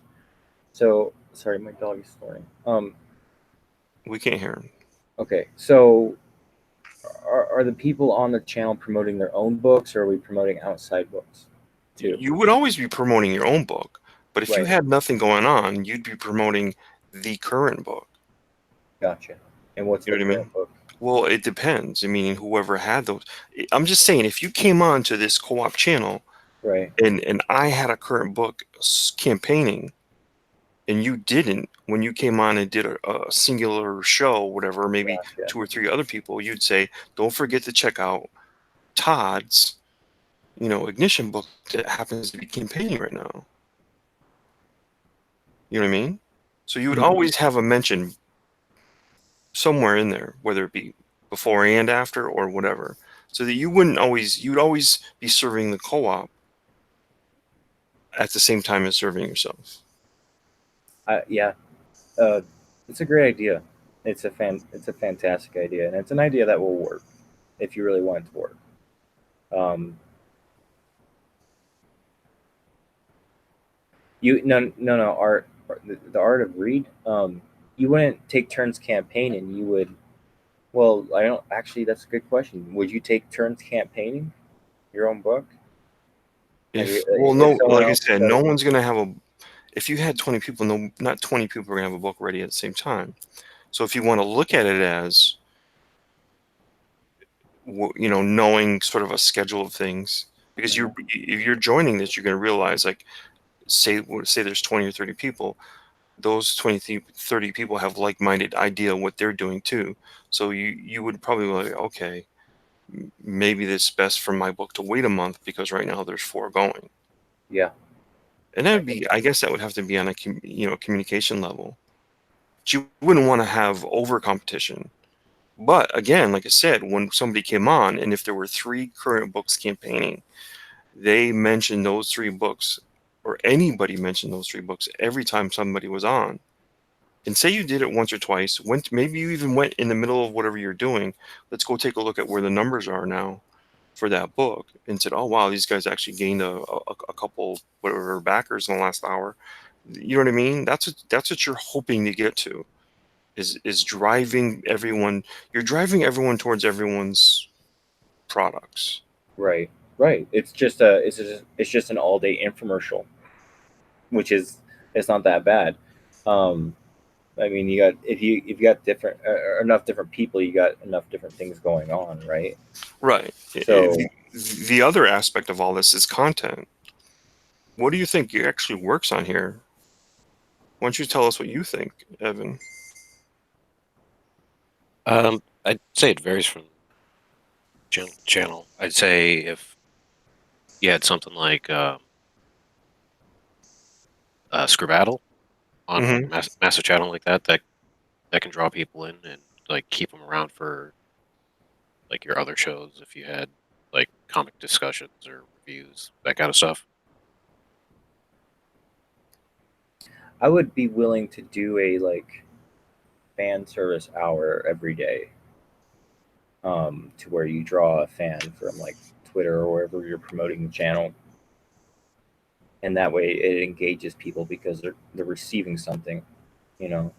So sorry, my dog is snoring. we can't hear 'em. Okay. So are the people on the channel promoting their own books, or are we promoting outside books too? You would always be promoting your own book, but if you Right. had nothing going on, you'd be promoting the current book. Gotcha. And what's You the know what I mean? current book? Well, it depends. I mean, whoever had those. I'm just saying, if you came on to this co-op channel, Right. and I had a current book campaigning, and you didn't, when you came on and did a singular show, whatever, maybe Gotcha. two or three other people, you'd say, don't forget to check out Todd's, ignition book that happens to be campaigning right now. You know what I mean? So you would Mhm. always have a mention. somewhere in there, whether it be before and after or whatever, so that you'd always be serving the co-op at the same time as serving yourself. Yeah, uh, it's a great idea. It's a fantastic idea, and it's an idea that will work if you really want it to work. Um, you no the art of greed. You wouldn't take turns campaigning. You would. Well, I don't actually. That's a good question. Would you take turns campaigning your own book? Like, Well, if no, someone like I else said, got no it, one's gonna have a. If you had 20 people, no, not 20 people are gonna have a book ready at the same time. So if you want to look at it as, knowing sort of a schedule of things, because if you're joining this, you're gonna realize, like, say there's 20 or 30 people, those 20, 30 people have like-minded idea what they're doing too. So you would probably be like, okay, maybe it's best for my book to wait a month because right now there's 4 going. yeah, And that I would get be, that. I guess that would have to be on a communication level. But you wouldn't want to have over competition. But again, like I said, when somebody came on, and if there were 3 current books campaigning, they mentioned those 3 books, or anybody mentioned those 3 books every time somebody was on. And say you did it once or twice, maybe you even went in the middle of whatever you're doing. Let's go take a look at where the numbers are now for that book, and said, "Oh wow, these guys actually gained a couple whatever backers in the last hour." You know what I mean? That's what you're hoping to get to. Is driving everyone. You're driving everyone towards everyone's products. Right, right. It's just an all day infomercial, which is it's not that bad. Um, I mean, you got if you got different enough different people, you got enough different things going on, right? Right. So The other aspect of all this is content. What do you think actually works on here? Why don't you tell us what you think, Evan? I'd say it varies from channel to channel. I'd say if you had something like Scribbattle on like a Hmm. massive channel like that can draw people in and like keep them around for like your other shows if you had like comic discussions or reviews, that kind of stuff. I would be willing to do a like fan service hour every day, to where you draw a fan from like Twitter or wherever you're promoting the channel, and that way it engages people because they're receiving something, you know.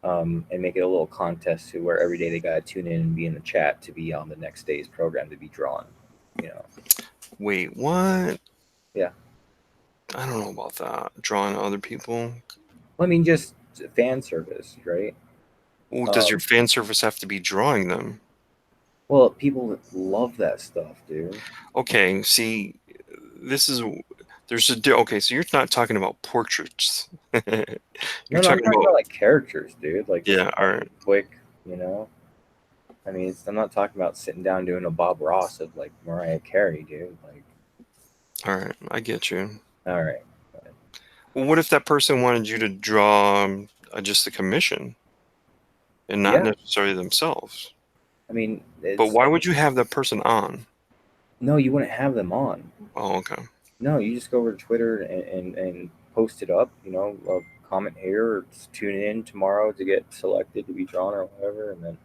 And make it a little contest to where every day they gotta tune in and be in the chat to be on the next day's program to be drawn, you know. Wait, what? Yeah, I don't know about that. Drawing other people. well, I mean, just fan service, right? Well, does your Um, fan service have to be drawing them? well, people love that stuff, dude. Okay, see, this is okay. So you're not talking about portraits. You're No, no, I'm talking talking about, about like characters, dude. Like just yeah. All fun, right, quick, you know. I mean, I'm not talking about sitting down doing a Bob Ross of like Mariah Carey, dude. Like, all right. I get you. all right, Well, what if that person wanted you to draw just the commission and not yeah. necessarily themselves? I mean, But it's why would you have that person on? no, you wouldn't have them on. Oh, okay. No, you just go over to Twitter and post it up. You know, comment here or just tune in tomorrow to get selected to be drawn or whatever. And then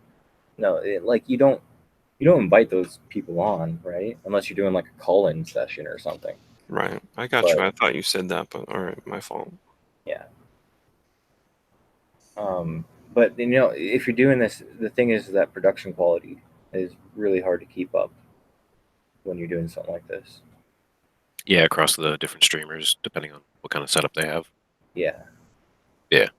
no, like you don't invite those people on, right? Unless you're doing like a call-in session or something. Right. I got you. But I thought you said that, but all right, my fault. yeah, um, but you know, if you're doing this, the thing is that production quality is really hard to keep up when you're doing something like this. Yeah, across the different streamers, depending on what kind of setup they have. Yeah, Yeah.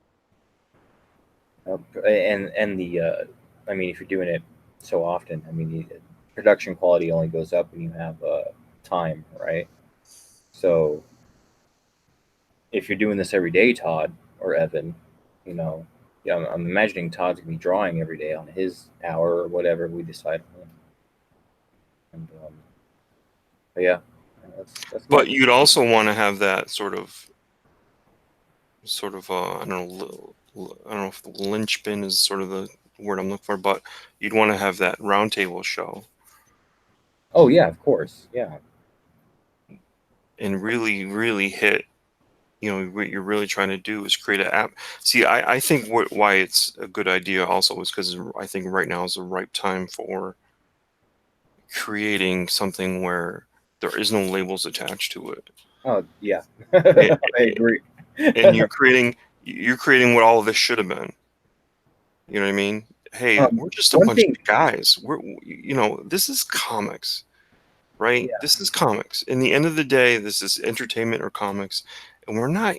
and the I mean, if you're doing it so often, I mean, the production quality only goes up when you have time, right? So if you're doing this every day, Todd or Evan, you know, yeah, I'm imagining Todd's gonna be drawing every day on his hour or whatever we decide on. And but yeah, that's my But two you'd cents. also want to have that sort of I don't know, I don't know if the linchpin is sort of the word I'm looking for, but you'd want to have that roundtable show Oh yeah, of course. Yeah. and really hit. You know, what you're really trying to do is create an app. See, I think why it's a good idea also is because I think right now is the right time for creating something where there is no labels attached to it. Oh yeah. And, I agree. and you're creating what all of this should have been. You know what I mean? Hey, we're just a One bunch thing. of guys. This is comics, right? Yeah. This is comics. In the end of the day, this is entertainment or comics, and we're not.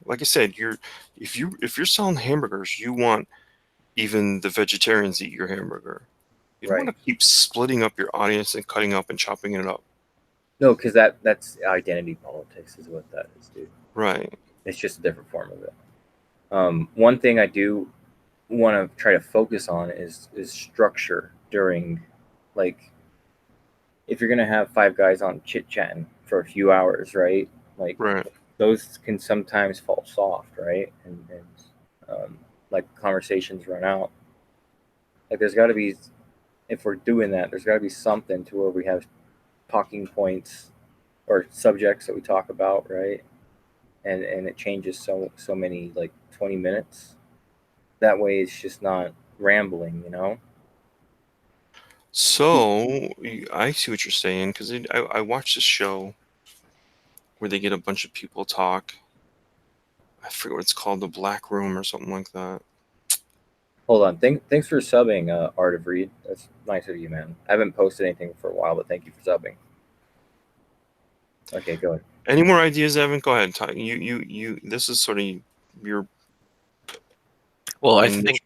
Like I said, if you're selling hamburgers, you want even the vegetarians eat your hamburger. You don't want Right. to keep splitting up your audience and cutting up and chopping it up. No, because that's identity politics is what that is, dude. Right. It's just a different form of it. One thing I do want to try to focus on is structure during, like, if you're gonna have five guys on chit chatting for a few hours, right? Like Right. those can sometimes fall soft, right? And like conversations run out. Like there's got to be, if we're doing that, there's got to be something to where we have talking points or subjects that we talk about, right? And it changes so many, like 20 minutes. That way, it's just not rambling, you know. So I see what you're saying because I watched this show where they get a bunch of people talk. I forget what it's called, the Black Room or something like that. Hold on. Thanks for subbing, Art of Reed. That's nice of you, man. I haven't posted anything for a while, but thank you for subbing. Okay, go ahead. Any more ideas, Evan? Go ahead. Talk. You. This is sort of your Well, I niche. think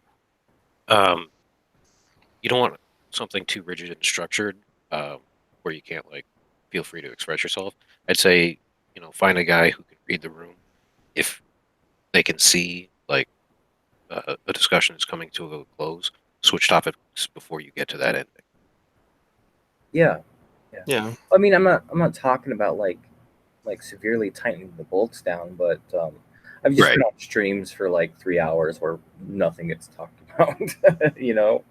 you don't want something too rigid and structured, where you can't like feel free to express yourself. I'd say, find a guy who can read the room. If they can see like a discussion is coming to a close, switch topics before you get to that ending. Yeah, yeah. Yeah. I mean, I'm not talking about like severely tightening the bolts down, but I've just Right. been on streams for like 3 hours where nothing gets talked about, you know,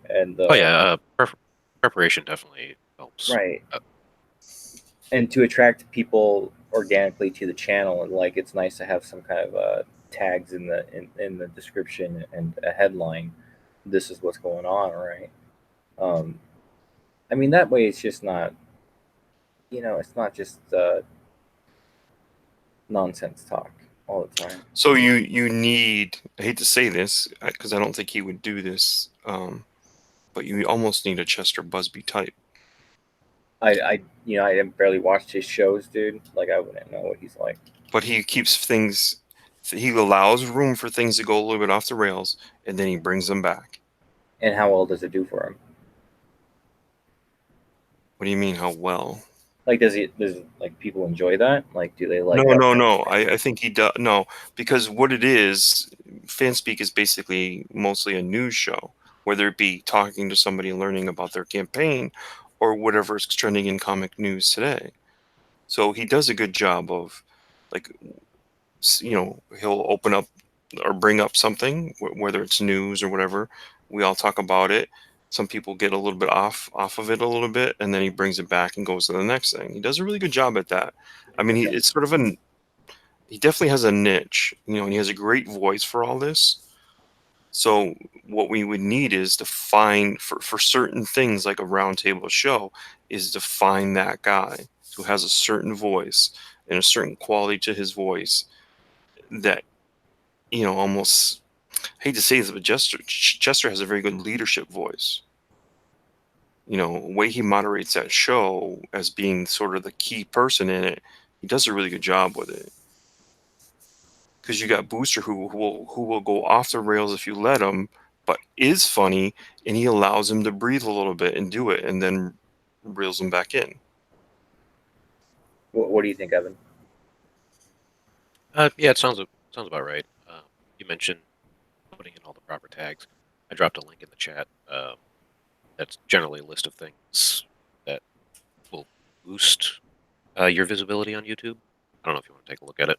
and Oh yeah, preparation definitely helps. right, Uh, and to attract people organically to the channel, and like it's nice to have some kind of tags in the description and a headline. This is what's going on, right? Um, I mean that way it's just not, it's not just nonsense talk all the time. So you need. I hate to say this because I don't think he would do this. But you almost need a Chester Busby type. I barely watched his shows, dude. Like I wouldn't know what he's like. But he keeps things. He allows room for things to go a little bit off the rails, and then he brings them back. And how well does it do for him? What do you mean? How well? Like, does like people enjoy that? Like, do they No, like no, no. I think he does. No, because what it is, FanSpeak is basically mostly a news show, whether it be talking to somebody and learning about their campaign or whatever is trending in comic news today. So he does a good job of, like, he'll open up or bring up something, whether it's news or whatever. We all talk about it. Some people get a little bit off of it a little bit, and then he brings it back and goes to the next thing. He does a really good job at that. I mean, Okay. it's sort of he definitely has a niche, and he has a great voice for all this. So what we would need is to find for certain things like a roundtable show is to find that guy who has a certain voice and a certain quality to his voice that almost hate to say this, but Chester has a very good leadership voice. Way he moderates that show as being sort of the key person in it, he does a really good job with it. Because you got Booster who will go off the rails if you let him, but is funny, and he allows him to breathe a little bit and do it, and then reels him back in. What do you think, Evan? yeah, it sounds about right. You mentioned putting in all the proper tags. I dropped a link in the chat. That's generally a list of things that will boost your visibility on YouTube. I don't know if you want to take a look at it.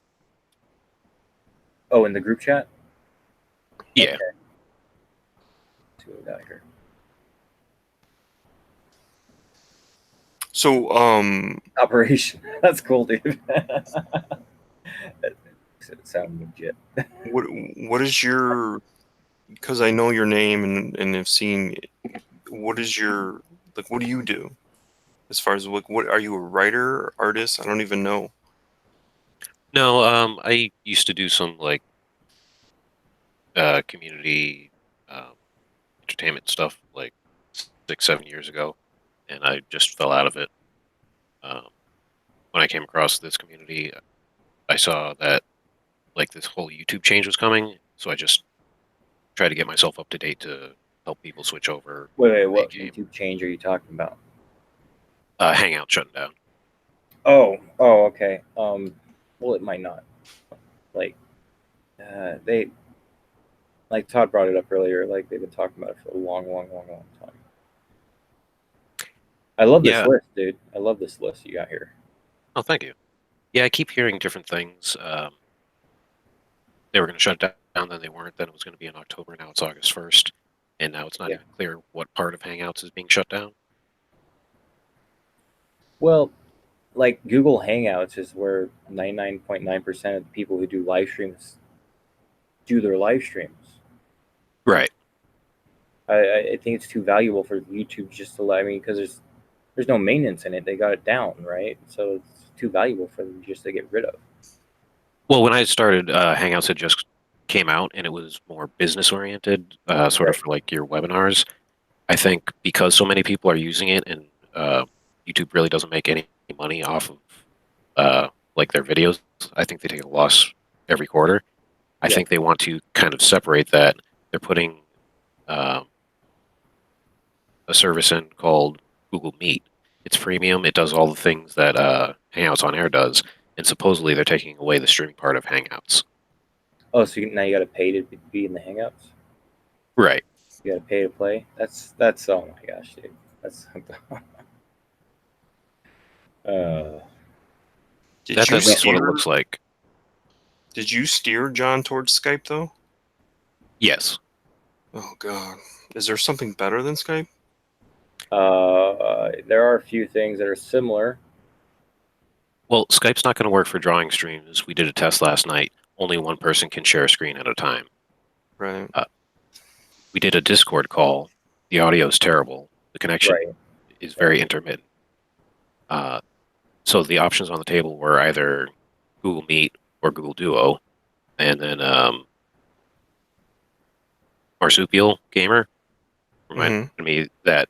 Oh, in the group chat. Yeah. Okay. got here? So, Operation. That's cool, dude. It sounded legit. what is your? Because I know your name and have seen. What is your like? What do you do? As far as what are you a writer, artist? I don't even know. No, I used to do some like community um, entertainment stuff like 6, 7 years ago, and I just fell out of it. Um, when I came across this community, I saw that like this whole YouTube change was coming, so I just tried to get myself up to date to help people switch over Wait, when they what came. YouTube change are you talking about? Hangout shutting down. Oh, okay. Well, it might not. Like, they like Todd brought it up earlier. Like they've been talking about it for a long time. I love this Yeah. list, dude. I love this list you got here. Oh, thank you. Yeah, I keep hearing different things. They were going to shut down, then they weren't. Then it was going to be in October. Now it's August 1st, and now it's not Yeah. even clear what part of Hangouts is being shut down. Well, like Google Hangouts is where 99.9% of the people who do live streams do their live streams. Right. I think it's too valuable for YouTube just to let. I mean, because there's no maintenance in it. They got it down, right? So it's too valuable for them just to get rid of. Well, when I started, Hangouts had just came out, and it was more business oriented, sort of Right. for like your webinars. I think because so many people are using it, and YouTube really doesn't make any money off of like their videos. I think they take a loss every quarter. I Yeah. think they want to kind of separate that. They're putting um, a service in called Google Meet. It's premium. It does all the things that Hangouts on Air does, and supposedly they're taking away the streaming part of Hangouts. Oh, so now you got to pay to be in the Hangouts. Right. You got to pay to play. That's oh my gosh, dude. That's uh, Did That's you at least what it steer? looks like. Did you steer John towards Skype though? Yes. Oh God, is there something better than Skype? there are a few things that are similar. Well, Skype's not going to work for drawing streams. We did a test last night. Only one person can share a screen at a time. Right. Uh, we did a Discord call. The audio is terrible. The connection Right. is very intermittent. Uh, so the options on the table were either Google Meet or Google Duo, and then Marsupial Gamer reminded Mm-hmm. me that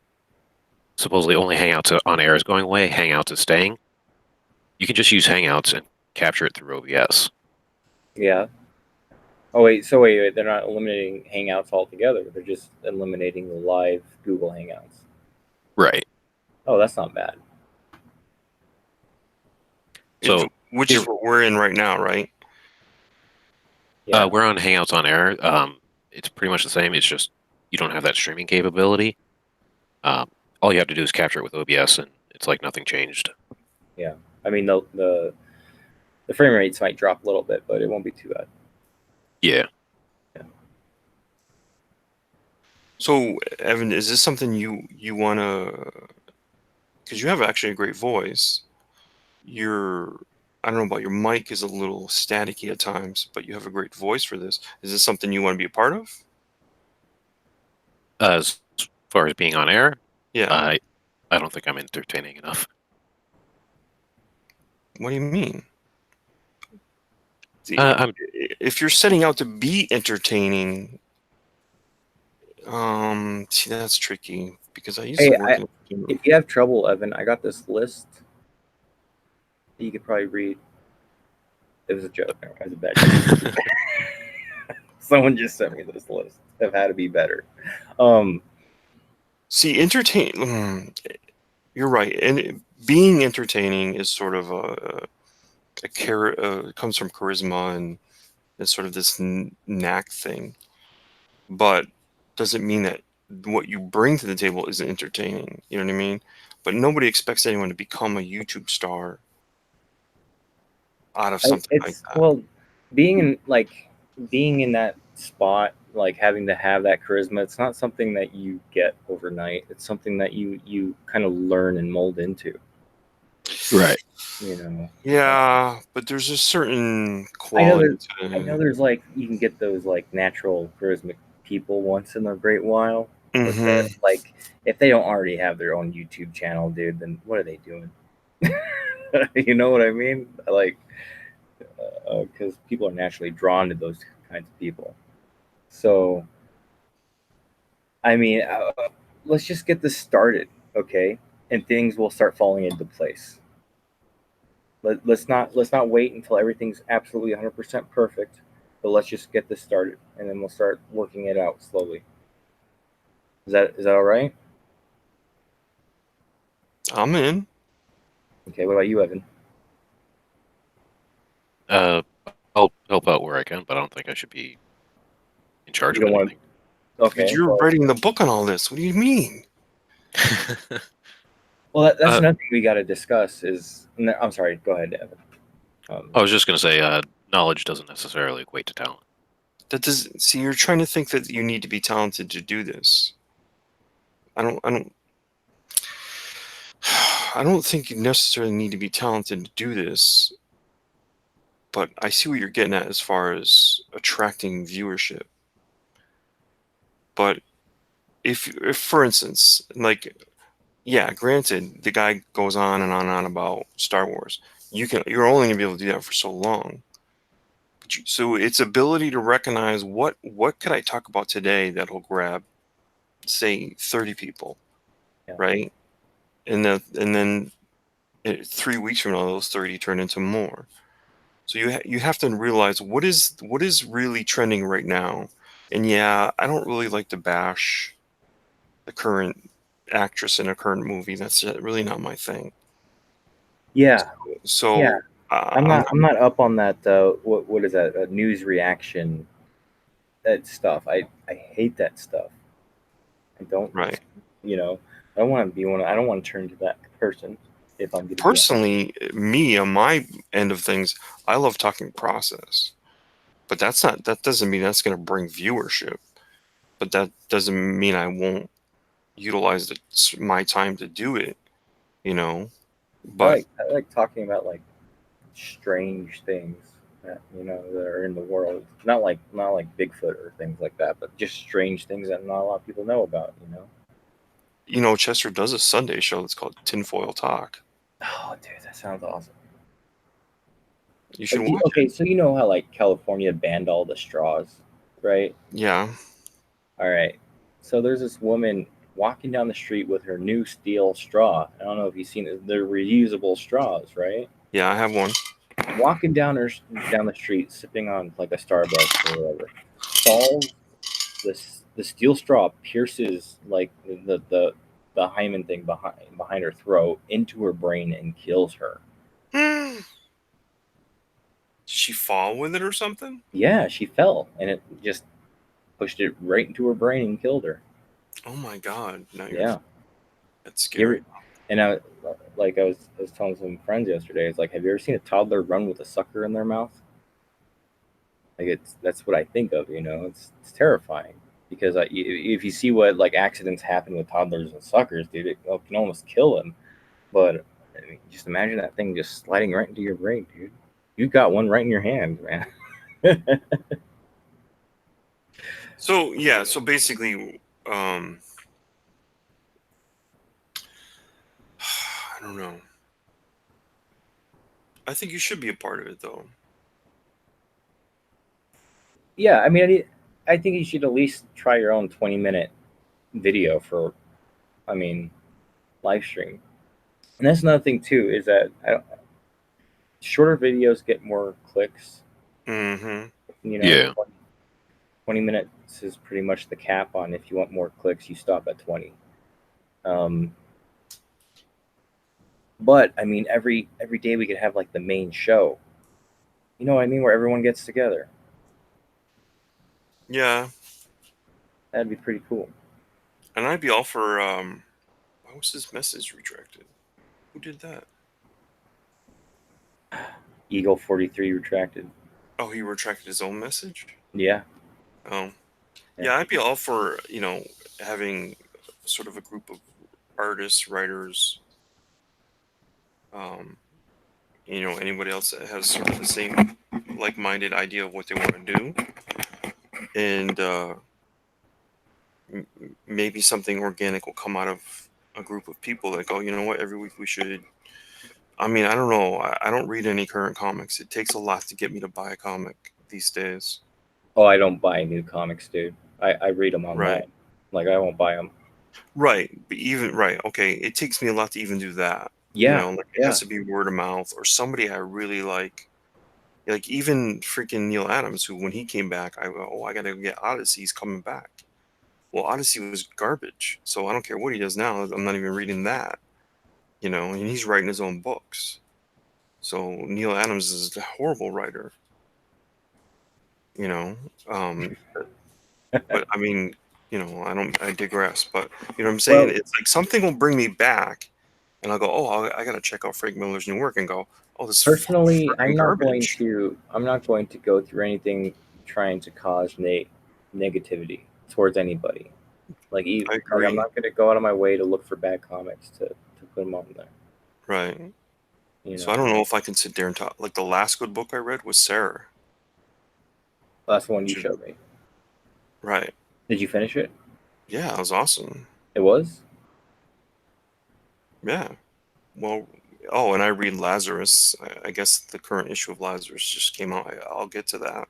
supposedly only Hangouts on Air is going away. Hangouts is staying. You can just use Hangouts and capture it through OBS. Yeah. Oh wait. So wait. They're not eliminating Hangouts altogether. They're just eliminating the live Google Hangouts. Right. Oh, that's not bad. So Which is what we're in right now, right? Yeah. we're on Hangouts on Air. It's pretty much the same. It's just you don't have that streaming capability. Um, all you have to do is capture it with OBS, and it's like nothing changed. Yeah. I mean the frame rates might drop a little bit, but it won't be too bad. Yeah. So, Evan, is this something you wanna? Because you have actually a great voice. Your I don't know about your mic is a little staticky at times, but you have a great voice for this. Is this something you want to be a part of? As far as being on air, Yeah. I don't think I'm entertaining enough. What do you mean? See, I'm if you're setting out to be entertaining, see that's tricky because I used to Hey, work in. if you have trouble, Evan, I got this list that you could probably read. It was a joke. It was a bad joke. Someone just sent me this list of how to be better. See, you're right, and being entertaining is sort of it comes from charisma and it's sort of this knack thing. But doesn't mean that what you bring to the table isn't entertaining. You know what I mean? But nobody expects anyone to become a YouTube star out of something like It's that. well, being in that spot like having to have that charisma. It's not something that you get overnight. It's something that you kind of learn and mold into. Right. You know. Yeah, but there's a certain I know quality there. to I know it. there's like you can get those like natural charismatic people once in a great while, but Mm-hmm. like if they don't already have their own YouTube channel, dude, then what are they doing? You know what I mean? Like, because people are naturally drawn to those kinds of people. So, I mean, let's just get this started, okay? And things will start falling into place. Let's not wait until everything's absolutely 100% perfect, but let's just get this started, and then we'll start working it out slowly. Is that all right? I'm in. Okay. What about you, Evan? Uh, I'll help out where I can, but I don't think I should be in charge You of don't want anything. to. But Okay. you're Well, writing the book on all this. What do you mean? that's uh, another thing we got to discuss. No, I'm sorry. Go ahead, Evan. I was just going to say, knowledge doesn't necessarily equate to talent. That does see. You're trying to think that you need to be talented to do this. I don't. I don't. I don't think you necessarily need to be talented to do this. But I see what you're getting at as far as attracting viewership. But if for instance, like, yeah, granted, the guy goes on and on and on about Star Wars. You're only gonna be able to do that for so long. So its ability to recognize what could I talk about today that'll grab, say, 30 people, Yeah. right? And then 3 weeks from now, those 30 turn into more. So you have to realize what is really trending right now. And yeah, I don't really like to bash the current actress in a current movie. That's really not my thing. Yeah. Yeah. So I'm I'm not. I'm not up on that. What is that? News reaction. That stuff. I hate that stuff. I don't. right. You know. I don't want to be one. I don't want to turn into that person. If I'm going to be honest. Personally, me on my end of things, I love talking process. But that doesn't mean that's going to bring viewership. But that doesn't mean I won't utilize my time to do it, you know. But I like talking about like strange things that that are in the world. Not like Bigfoot or things like that, but just strange things that not a lot of people know about. Chester does a Sunday show that's called Tinfoil Talk. Oh, dude, that sounds awesome. You should watch it. Okay, so you know how like California banned all the straws, right? Yeah, All right. So there's this woman walking down the street with her new steel straw. I don't know if you've seen it. They're reusable straws, right? yeah, I have one. Walking down the street, sipping on like a Starbucks or whatever, falls. The steel straw pierces like the hymen thing behind her throat into her brain and kills her. Did she fall with it or something? Yeah, she fell and it just pushed it right into her brain and killed her. Oh my God! Now Yeah. that's You scary. ever, and I was telling some friends yesterday. It's like, have you ever seen a toddler run with a sucker in their mouth? Like that's what I think of. It's terrifying because if you see what like accidents happen with toddlers and suckers, dude, it can almost kill them. But I mean, just imagine that thing just sliding right into your brain, dude. You got one right in your hand, man. So yeah, so basically, I don't know. I think you should be a part of it though. Yeah, I mean, I think you should at least try your own 20-minute video for, I mean, live stream. And that's another thing too is that shorter videos get more clicks. Mm-hmm. Yeah. 20 minutes is pretty much the cap on if you want more clicks, you stop at 20. Um, but I mean, every day we could have like the main show. You know what I mean? Where everyone gets together. Yeah, That'd be pretty cool. and I'd be all for. Why was his message retracted? Who did that? Eagle 43 retracted. Oh, he retracted his own message. Yeah. Oh. Yeah, I'd be all for, having sort of a group of artists, writers, um, anybody else that has sort of the same like-minded idea of what they want to do, and maybe something organic will come out of a group of people that go, you know what, every week we should. I mean, I don't know. I don't read any current comics. It takes a lot to get me to buy a comic these days. Oh, I don't buy new comics, dude. I read them Right. online. Like I won't buy them. Right. But even right. Okay. It takes me a lot to even do that. Yeah, Like it yeah. has to be word of mouth or somebody I really like. Like even freaking Neil Adams, who when he came back, I go, oh, I gotta get Odyssey. He's coming back. Well, Odyssey was garbage, so I don't care what he does now. I'm not even reading that. And he's writing his own books. So Neil Adams is a horrible writer. You know, um, but I mean, I digress. But you know what I'm saying? Well, It's like something will bring me back, and I'll go, oh, I gotta check out Frank Miller's new work, and go, oh, this personally, freaking garbage. I'm not going to go through anything trying to cause negativity towards anybody. I Like I'm agree. not going to go out of my way to look for bad comics to put them on there. Right. You So I know, don't know if I can sit there and talk. Like the last good book I read was Sarah. that's the one you which is- showed me. Right. Did you finish it? Yeah, it was awesome. It was Yeah. Well, oh, and I read Lazarus. I guess the current issue of Lazarus just came out. I'll get to that.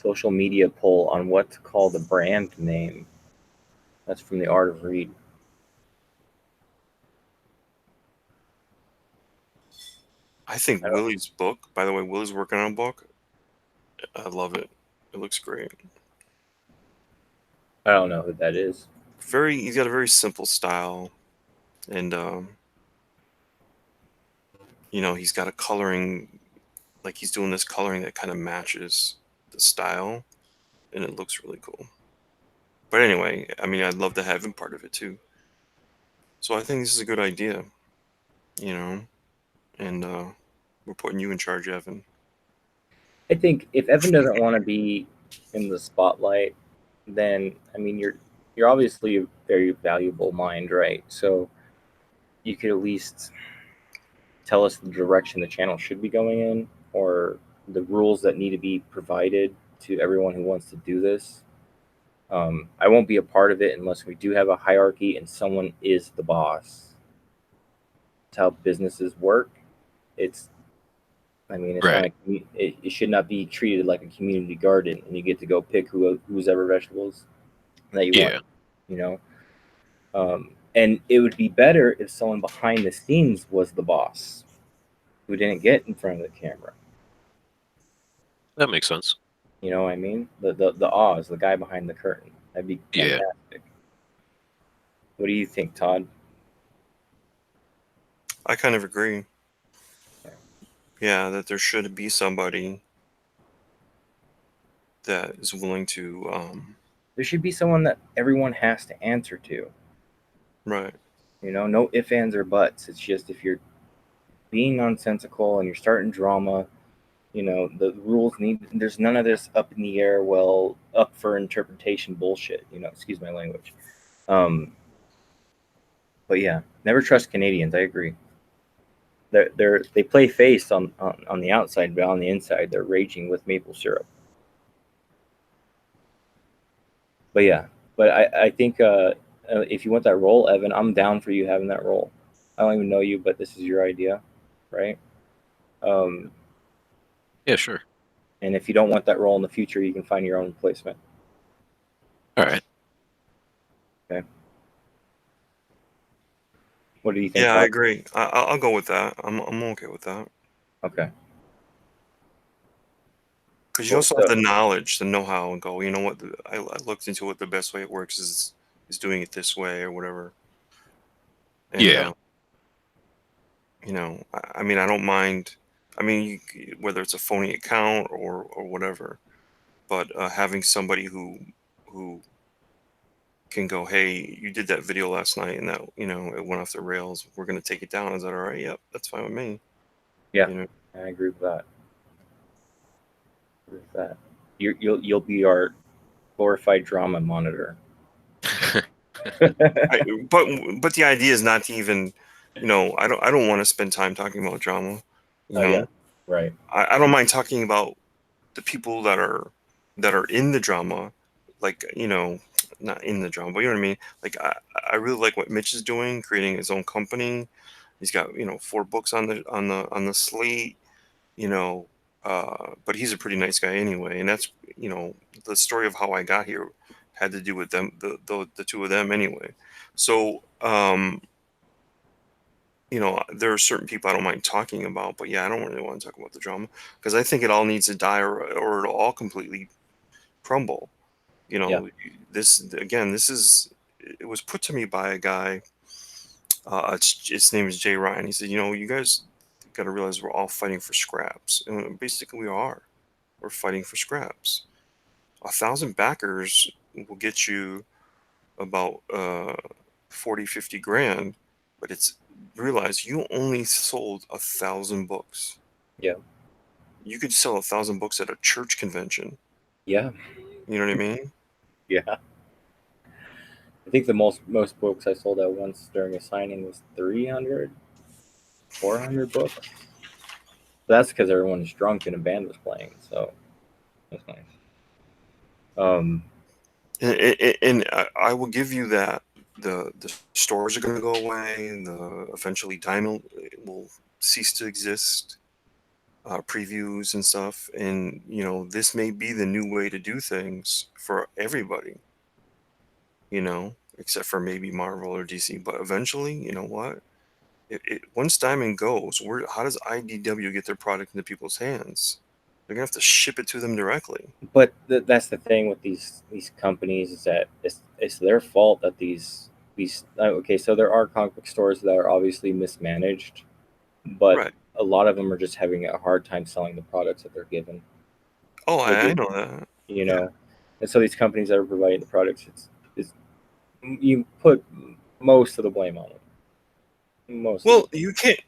social media poll on what to call the brand name. That's from the Art of Read. I think I don't, Willie's book, by the way, Willie's working on a book. I love it. It looks great. I don't know who that is. He's got a very simple style, and he's got a coloring, like he's doing this coloring that kind of matches the style, and it looks really cool. But anyway, I mean, I'd love to have him part of it too. So I think this is a good idea, you know, and we're putting you in charge, Evan. I think if Evan doesn't want to be in the spotlight, then I mean you're obviously a very valuable mind, right? So you could at least tell us the direction the channel should be going in, or the rules that need to be provided to everyone who wants to do this. I won't be a part of it unless we do have a hierarchy and someone is the boss. It's how businesses work. It's, I mean, it's not. Right. It should not be treated like a community garden, and you get to go pick whose ever vegetables that you want. Yeah. You know, and it would be better if someone behind the scenes was the boss, who didn't get in front of the camera. That makes sense. You know what I mean? The Oz, the guy behind the curtain. That'd be Yeah. fantastic. What do you think, Todd? I kind of agree. Yeah. Yeah, that there should be somebody that is willing to, There should be someone that everyone has to answer to. right. You know, no ifs, ands, or buts. It's just if you're being nonsensical and you're starting drama, you know, the rules need, there's none of this up in the air, well, up for interpretation bullshit, you know, excuse my language. But yeah, never trust Canadians. I agree. They play face on the outside, but on the inside, they're raging with maple syrup. But yeah, but I think if you want that role, Evan, I'm down for you having that role. I don't even know you, but this is your idea, right? Um, Yeah, sure. and if you don't want that role in the future, you can find your own replacement. All right. Okay. What do you think, Yeah, I Todd? agree. I'll go with that. I'm okay with that Okay. because you Cool. also have So the knowledge, the know-how, and go. You know what? I looked into what the best way it works is doing it this way or whatever. And Yeah. I mean, I don't mind. I mean, whether it's a phony account or whatever, but having somebody who can go, hey, you did that video last night, and that it went off the rails. We're gonna take it down. Is that all right? Yep, that's fine with me. yeah, You know, I agree with that. With that, you'll be our glorified drama monitor. But the idea is not to even, I don't want to spend time talking about drama. Oh yeah, right. I don't mind talking about the people that are in the drama, like, not in the drama, but you know what I mean. Like, I really like what Mitch is doing, creating his own company. He's got 4 books on the slate, you know. But he's a pretty nice guy anyway, and that's the story of how I got here had to do with them, the two of them anyway. So there are certain people I don't mind talking about, but yeah, I don't really want to talk about the drama because I think it all needs to die, or it'll all completely crumble. You Yeah. know, this is it was put to me by a guy. His name is Jay Ryan. He said, you guys got to realize we're all fighting for scraps, and basically we are. We're fighting for scraps. 1,000 backers will get you about 40, 50 grand, but it's realize you only sold 1,000 books. Yeah. You could sell 1,000 books at a church convention. Yeah. You know what I mean? Yeah. I think the most books I sold at once during a signing was 300, 400 books. That's because everyone was drunk and a band was playing, so that's nice. Um, And I will give you that the stores are going to go away, and eventually Diamond will cease to exist. Previews and stuff, and this may be the new way to do things for everybody. Except for maybe Marvel or DC. But eventually, you know what? Once Diamond goes, how does IDW get their product into people's hands? They're gonna have to ship it to them directly. but that's the thing with these companies is that it's their fault that these okay, so there are comic book stores that are obviously mismanaged, but Right. a lot of them are just having a hard time selling the products that they're given. Oh, Like I know that. you Yeah. know, and so these companies that are providing the products, it's you put most of the blame on them. Most of Well, it. you can't.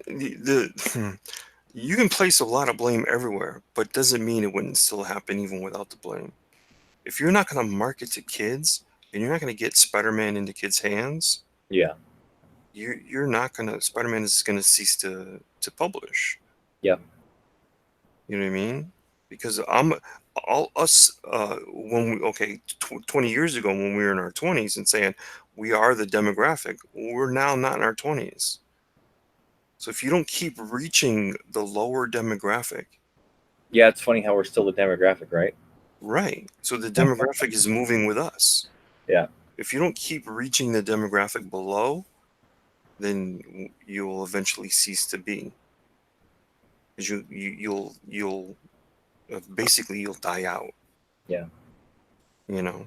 You can place a lot of blame everywhere, but doesn't mean it wouldn't still happen even without the blame. If you're not going to market to kids and you're not going to get Spider-Man into kids' hands, Yeah. you're not going to Spider-Man is going to cease to publish. Yeah. You know what I mean? Because I'm all us when we okay 20 years ago when we were in our 20s and saying we are the demographic, we're now not in our 20s. So if you don't keep reaching the lower demographic, Yeah, it's funny how we're still the demographic, right? right? So the demographic is moving with us. Yeah. If you don't keep reaching the demographic below, then you'll eventually cease to be. Because you'll basically you'll die out. Yeah. You know,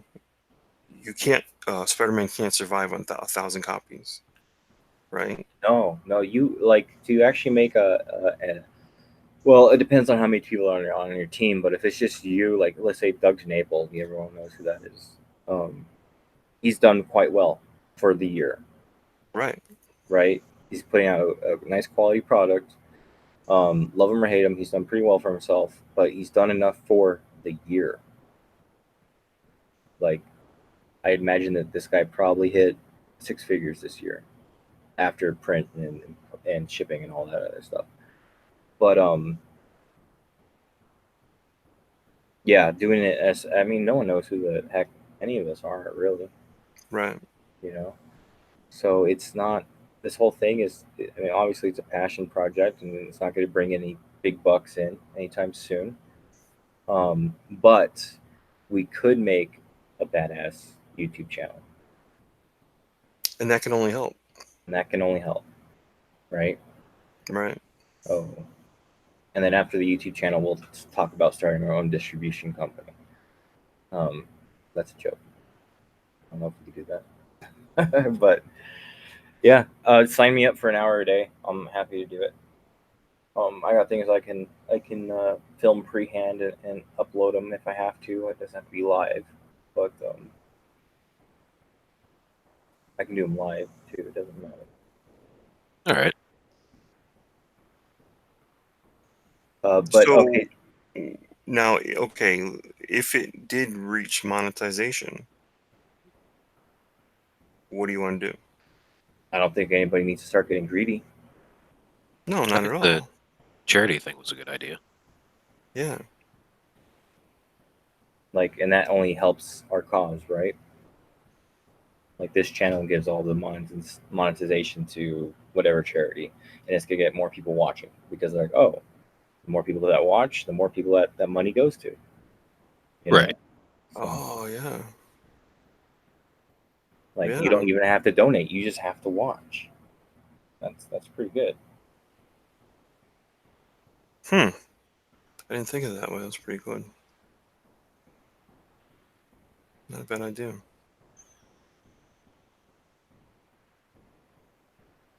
you can't. Spider-Man can't survive on 1,000 copies, right? No, you like to actually make well, it depends on how many people are on your team, but if it's just you, like let's say Doug Naple, everyone knows who that is. He's done quite well for the year, Right. right? He's putting out a nice quality product. Love him or hate him, he's done pretty well for himself, but he's done enough for the year. Like I imagine that this guy probably hit 6 figures this year after print and shipping and all that other stuff. But yeah, doing it as I mean, no one knows who the heck any of us are really, Right. you know. So it's not this whole thing is. I mean, obviously it's a passion project, and it's not going to bring any big bucks in anytime soon. But we could make a badass YouTube channel, And that can only help. and that can only help, right? Right. Oh, and then after the YouTube channel, we'll talk about starting our own distribution company. That's a joke. I don't know if we could do that, but yeah, sign me up for an hour a day. I'm happy to do it. I got things I can film pre-hand and upload them if I have to. It doesn't have to be live, but I can do them live too. It doesn't matter. All right. But So okay, now, okay, if it did reach monetization, what do you want to do? I don't think anybody needs to start getting greedy. No, I not think at the all. charity thing was a good idea. Yeah. Like, and that only helps our cause, right? Like this channel gives all the monetization to whatever charity, and it's gonna get more people watching because they're like, oh, the more people that watch, the more people that money goes to. You know, Right. so Oh, yeah. like you Yeah. don't even have to donate; you just have to watch. That's pretty good. I didn't think of it that way. That's pretty good. Not a bad idea.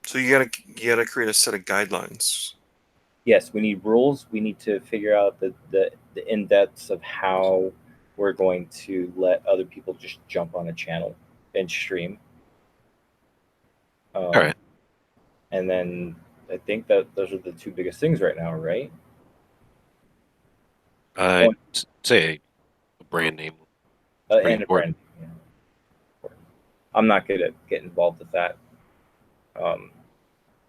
So you gotta create a set of guidelines. Yes, we need rules. We need to figure out the in depths of how we're going to let other people just jump on a channel and stream. All Um, right. and then I think that those are the two biggest things right now, right? I'd Oh, say a brand name is pretty and a important. brand. Yeah. I'm not gonna get involved with that, um,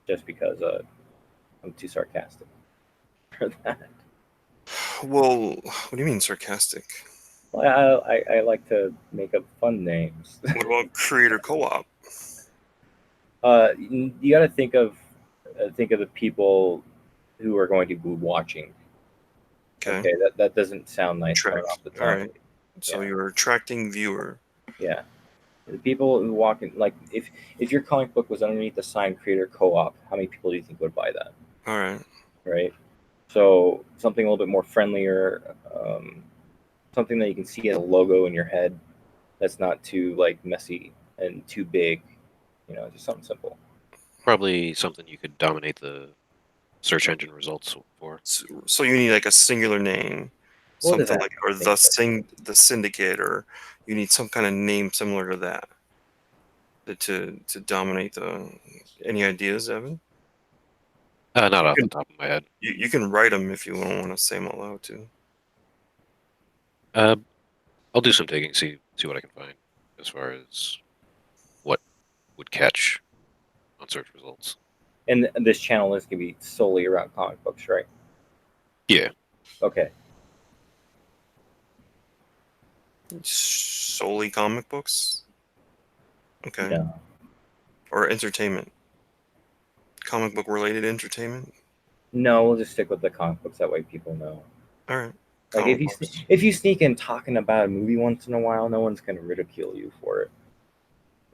just because I'm too sarcastic for that. Well, what do you mean sarcastic? Well, I like to make up fun names. What about creator co-op? You got to think of the people who are going to be watching. Okay. Okay, that doesn't sound nice coming Attract. off the All tongue. right. So Yeah, you're attracting viewer. yeah. The people who walk in, like if your comic book was underneath the sign creator co-op, how many people do you think would buy that? All right. Right. So something a little bit more friendlier, something that you can see as a logo in your head. That's not too like messy and too big. You know, just something simple. Probably something you could dominate the search engine results for. So you need like a singular name, We'll just something have like, to or think of it. the syndicate, or you need some kind of name similar to that to dominate the. Any ideas, Evan? Not You off the can top of my head. you can write them if you don't want to say them out loud too. Uh, I'll do some digging, see what I can find as far as what would catch on search results. And this channel is gonna be solely around comic books, right? Yeah. Okay. Solely comic books, okay, No. or entertainment, comic book related entertainment. No, we'll just stick with the comic books. That way, people know. All right, Like comic books. if you sneak in talking about a movie once in a while, no one's gonna ridicule you for it.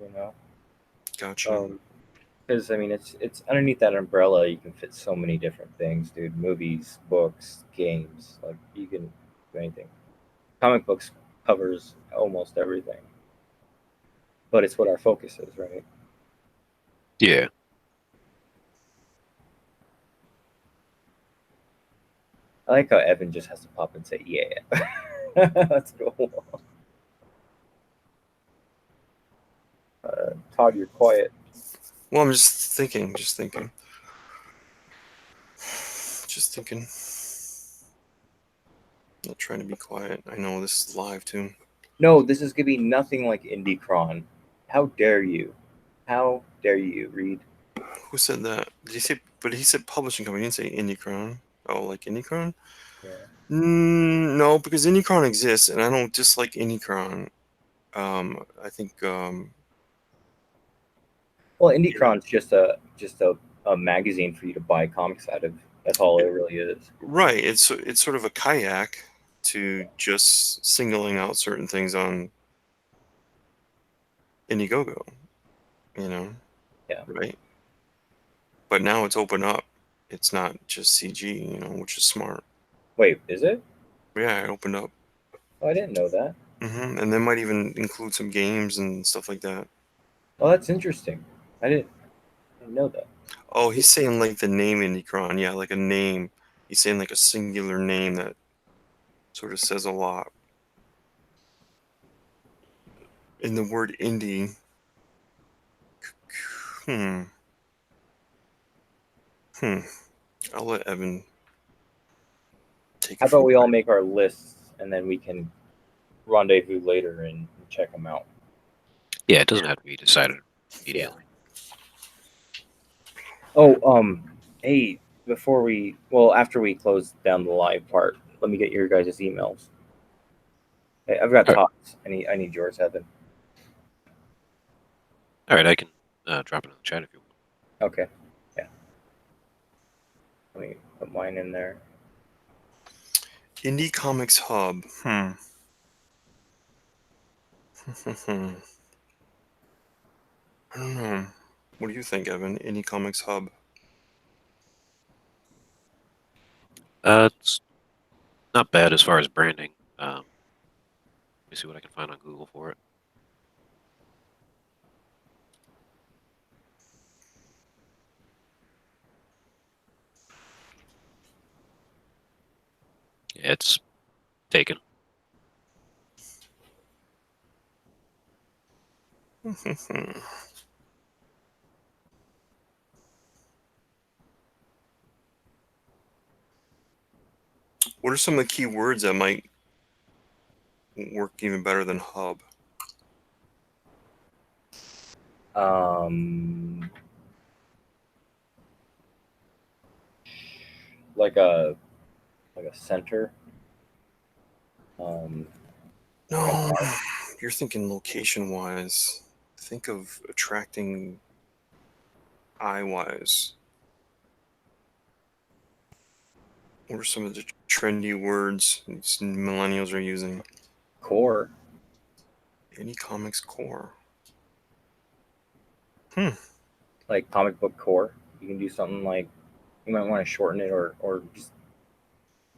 You know. Gotcha. Because I mean, it's underneath that umbrella. You can fit so many different things, dude. Movies, books, games. Like you can do anything. Comic books covers almost everything, but it's what our focus is, right? Yeah. I like how Evan just has to pop and say, "Yeah." That's cool. Todd, you're quiet. Well, I'm just thinking, just thinking. Not trying to be quiet. I know this is live too. No, this is gonna be nothing like IndieCron. How dare you? How dare you, Reed? Who said that? Did he say? But he said publishing company. He didn't say Indie. Oh, like Indie. Yeah. No, because Indie exists, and I don't dislike Indie. I think Well, you know, IndieCron's just a magazine for you to buy comics out of. That's all it really is. right. It's sort of a kayak to just singling out certain things on Indiegogo. You know, Yeah. right? But now it's open up. It's not just CG. Which is smart. Wait, is it? Yeah, it opened up. Oh, I didn't know that. And they might even include some games and stuff like that. Oh, that's interesting. I didn't know that. Oh, he's saying like the name Indie. Yeah, like a name. He's saying like a singular name that sort of says a lot. In the word indie, hmm, hmm. I'll let Evan take How it about from we all there. make our lists and then we can rendezvous later and check them out. Yeah, it doesn't have to be decided immediately. Oh, hey, after we close down the live part, let me get your guys' emails. Hey, I've got All right, Todd's. I need yours, Evan. all right, I can drop it in the chat if you want. Okay, yeah. Let me put mine in there. Indie Comics Hub. I don't know. What do you think, Evan? Indie Comics Hub. It's not bad as far as branding. Let me see what I can find on Google for it. Yeah, it's taken. What are some of the key words that might work even better than hub? Um, like a center. Um, like an No, arc. you're thinking location-wise. Think of attracting eye-wise. What are some of the trendy words these millennials are using? Core. Indie Comics Core. Like comic book core. You can do something like you might want to shorten it or just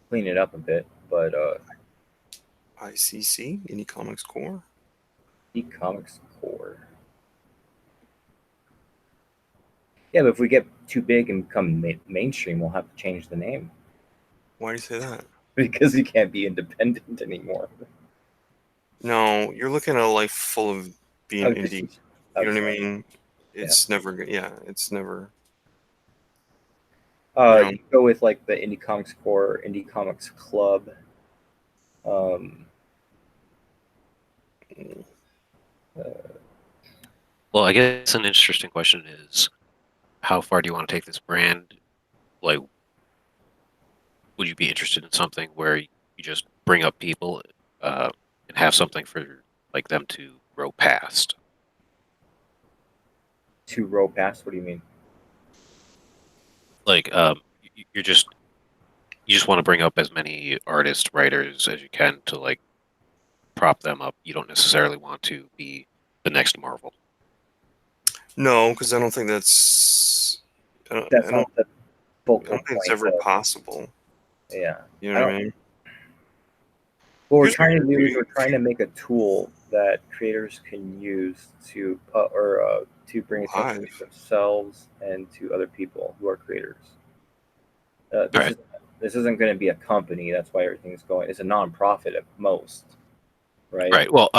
clean it up a bit, but ICC? Indie Comics Core? e-comics core. Yeah, but if we get too big and become mainstream, we'll have to change the name Why do you say that? because you can't be independent anymore. No, you're looking at a life full of being I'm just, indie. You I'm know what I sorry. mean? Yeah. It's never, yeah, it's never, you know. You go with like the Indie Comics Core, Indie Comics Club. Um, uh, Well, I guess an interesting question is, how far do you want to take this brand? Like, would you be interested in something where you just bring up people uh, and have something for like them to grow past? Two row pass. What do you mean? Like, you just want to bring up as many artists, writers as you can to like prop them up. You don't necessarily want to be the next Marvel. No, because I don't think that's, I don't, I That's don't, not the I focal don't think it's point ever of. possible. Yeah, You I know what don't. I mean? What we're Here's what trying to do is you we're trying to make a tool that creators can use to to bring attention to live. themselves and to other people who are creators. All This right, is this isn't going to be a company. That's why everything's going. It's a nonprofit at most, right? right. Well,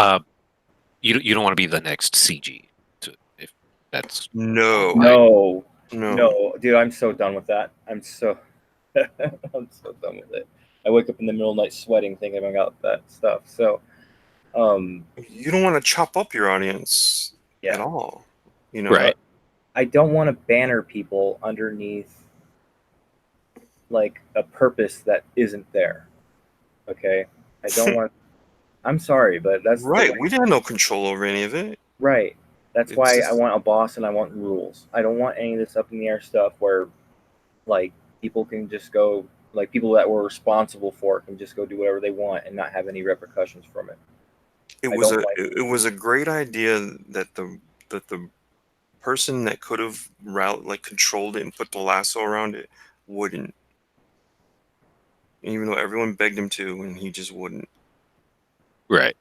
you don't want to be the next CG. To if that's No, I No, no. no, dude, I'm so done with that. I'm so I'm so done with it. I wake up in the middle of the night sweating thinking about that stuff. So, um, You don't want to chop up your audience at yeah, all. You know, right. I don't want to banner people underneath like a purpose that isn't there. Okay, I don't want. I'm sorry, but that's the right. way. We didn't have no control over any of it. Right. That's It's why I just, want a boss and I want rules. I don't want any of this up in the air stuff where like people can just go like people that were responsible for it can just go do whatever they want and not have any repercussions from it. I don't like it was a great idea that the person that could have like controlled it and put the lasso around it wouldn't, even though everyone begged him to, and he just wouldn't. Right.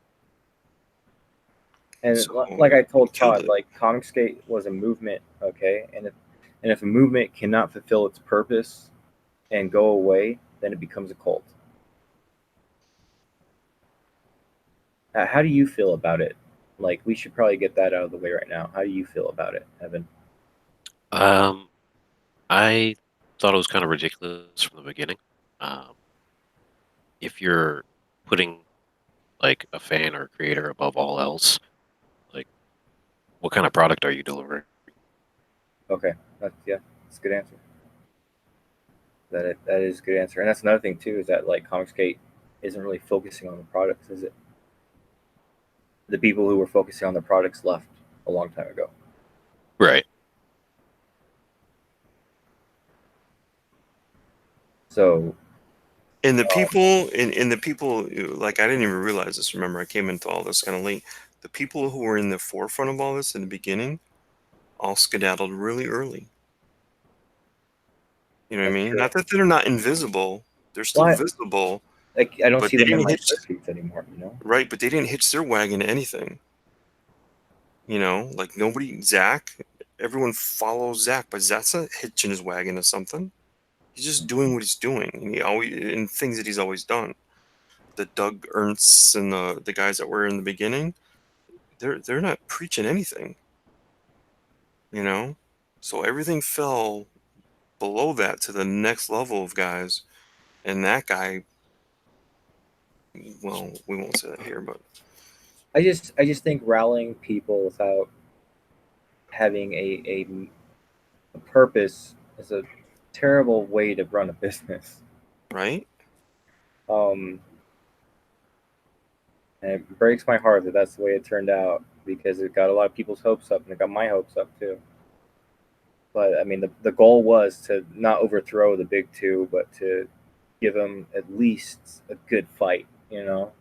and So like I he told killed Todd, it. like Comicsgate was a movement, okay? And if a movement cannot fulfill its purpose and go away, then it becomes a cult. How do you feel about it? Like we should probably get that out of the way right now. How do you feel about it, Evan? Um, I thought it was kind of ridiculous from the beginning. Um, if you're putting like a fan or creator above all else, like what kind of product are you delivering? Okay, that's a good answer. That is a good answer, and that's another thing too is that like Comicsgate isn't really focusing on the products, is it? The people who were focusing on the products left a long time ago. Right. So And the people, and the people, like I didn't even realize this. Remember, I came into all this kind of late. The people who were in the forefront of all this in the beginning all skedaddled really early. You know what I that's mean? true. Not that they're not invisible; they're still Well, visible, like I don't but see they them in didn't my hitch spreadsheets anymore. You know. right. But they didn't hitch their wagon to anything. You know, like nobody. Zach, everyone follows Zach, but Zach's not hitching his wagon to something. He's just doing what he's doing, and he always and things that he's always done. The Doug Ernsts and the guys that were in the beginning, they're not preaching anything, you know. So everything fell below that to the next level of guys, and that guy, well, we won't say that here, but I just think rallying people without having a purpose is a terrible way to run a business. right. Um, and it breaks my heart that that's the way it turned out because it got a lot of people's hopes up and it got my hopes up too. But I mean, the goal was to not overthrow the big two, but to give them at least a good fight, you know.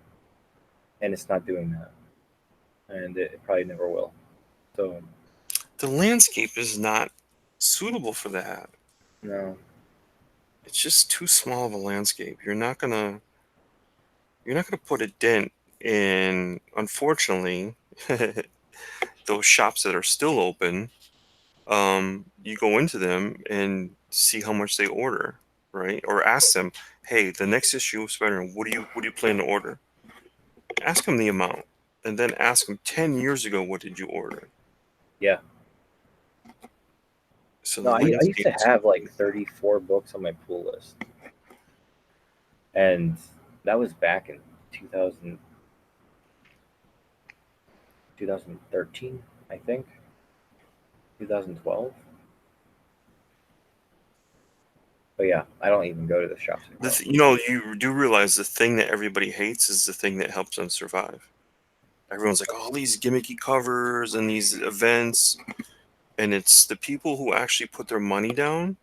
And it's not doing that, and it probably never will. So The landscape is not suitable for that. no, It's just too small of a landscape. You're not gonna put a dent in, unfortunately, those shops that are still open. You go into them and see how much they order, right? Or ask them, hey, the next issue of Spider-Man, what do you plan to order? Ask them the amount, and then ask them 10 years ago, what did you order? yeah, So no. the I used landscape to is have like 34 books on my pool list, and that was back in 2000, 2013, I think, 2012. But yeah, I don't even go to the shops anymore. you do realize the thing that everybody hates is the thing that helps them survive. Everyone's like, all these gimmicky covers and these events, and it's the people who actually put their money down.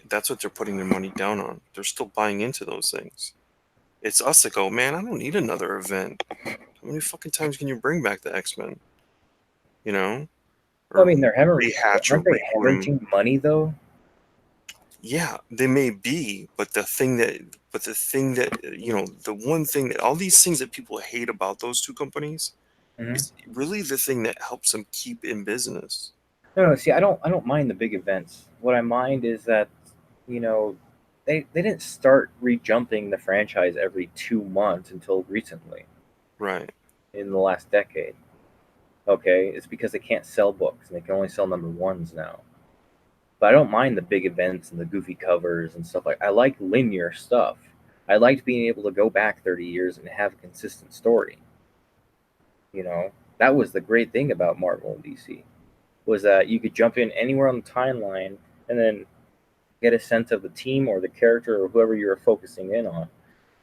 That's what they're putting their money down on. They're still buying into those things. It's us that go, man, I don't need another event. How many fucking times can you bring back the X-Men? You know? Well, I Or mean, rehatch or aren't they reboot them. hemorrhaging money though? Yeah, they may be, but the thing that, the one thing that all these things that people hate about those two companies Mm-hmm. is really the thing that helps them keep in business. No, no. See, I don't mind the big events. What I mind is that, you know, they didn't start rejumping the franchise every 2 months until recently Right. in the last decade. Okay, it's because they can't sell books and they can only sell number ones now. But I don't mind the big events and the goofy covers and stuff like. I like linear stuff. I liked being able to go back 30 years and have a consistent story. You know, that was the great thing about Marvel and DC was that you could jump in anywhere on the timeline and then get a sense of the team or the character or whoever you were focusing in on.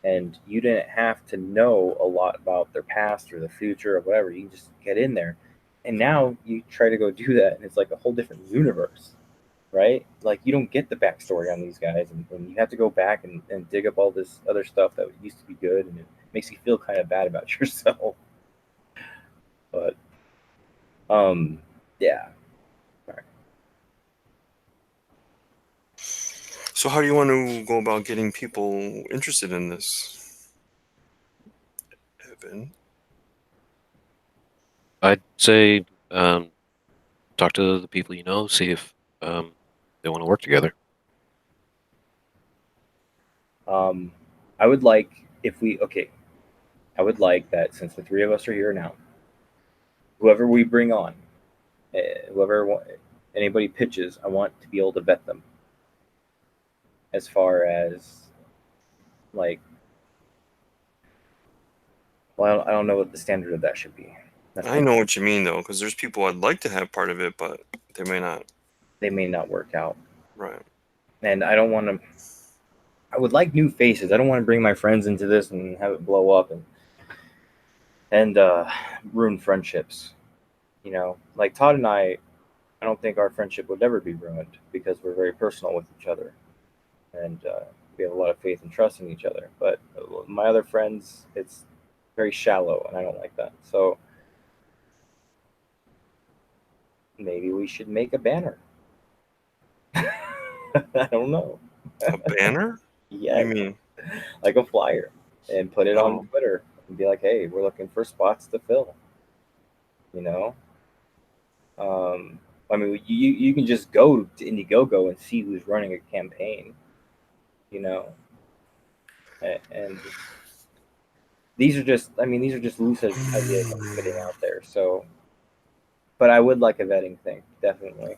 And you didn't have to know a lot about their past or the future or whatever. You can just get in there. And now you try to go do that, and it's like a whole different universe, right? Like you don't get the backstory on these guys, and you have to go back and dig up all this other stuff that used to be good, and it makes you feel kind of bad about yourself. But yeah. All right. So how do you want to go about getting people interested in this, Evan? I'd say talk to the people you know, see if they want to work together. Um, I would like if we okay. I would like that since the three of us are here now, whoever we bring on, whoever anybody pitches, I want to be able to vet them as far as like Well, I don't know what the standard of that should be. That's I know what you mean though, because there's people I'd like to have part of it, but they may not. they may not work out, Right. and I don't want to. I would like new faces. I don't want to bring my friends into this and have it blow up and ruin friendships. You know, like Todd and I don't think our friendship would ever be ruined because we're very personal with each other, and we have a lot of faith and trust in each other. But my other friends, it's very shallow, and I don't like that. So maybe we should make a banner. I don't know. A banner? What do you Yes, mean? like a flyer, and put it on Oh, Twitter and be like, "Hey, we're looking for spots to fill." You know, um, I mean, you can just go to Indiegogo and see who's running a campaign. You know, and these are just, I mean, these are just loose ideas I'm spitting out there. So, but I would like a vetting thing, definitely.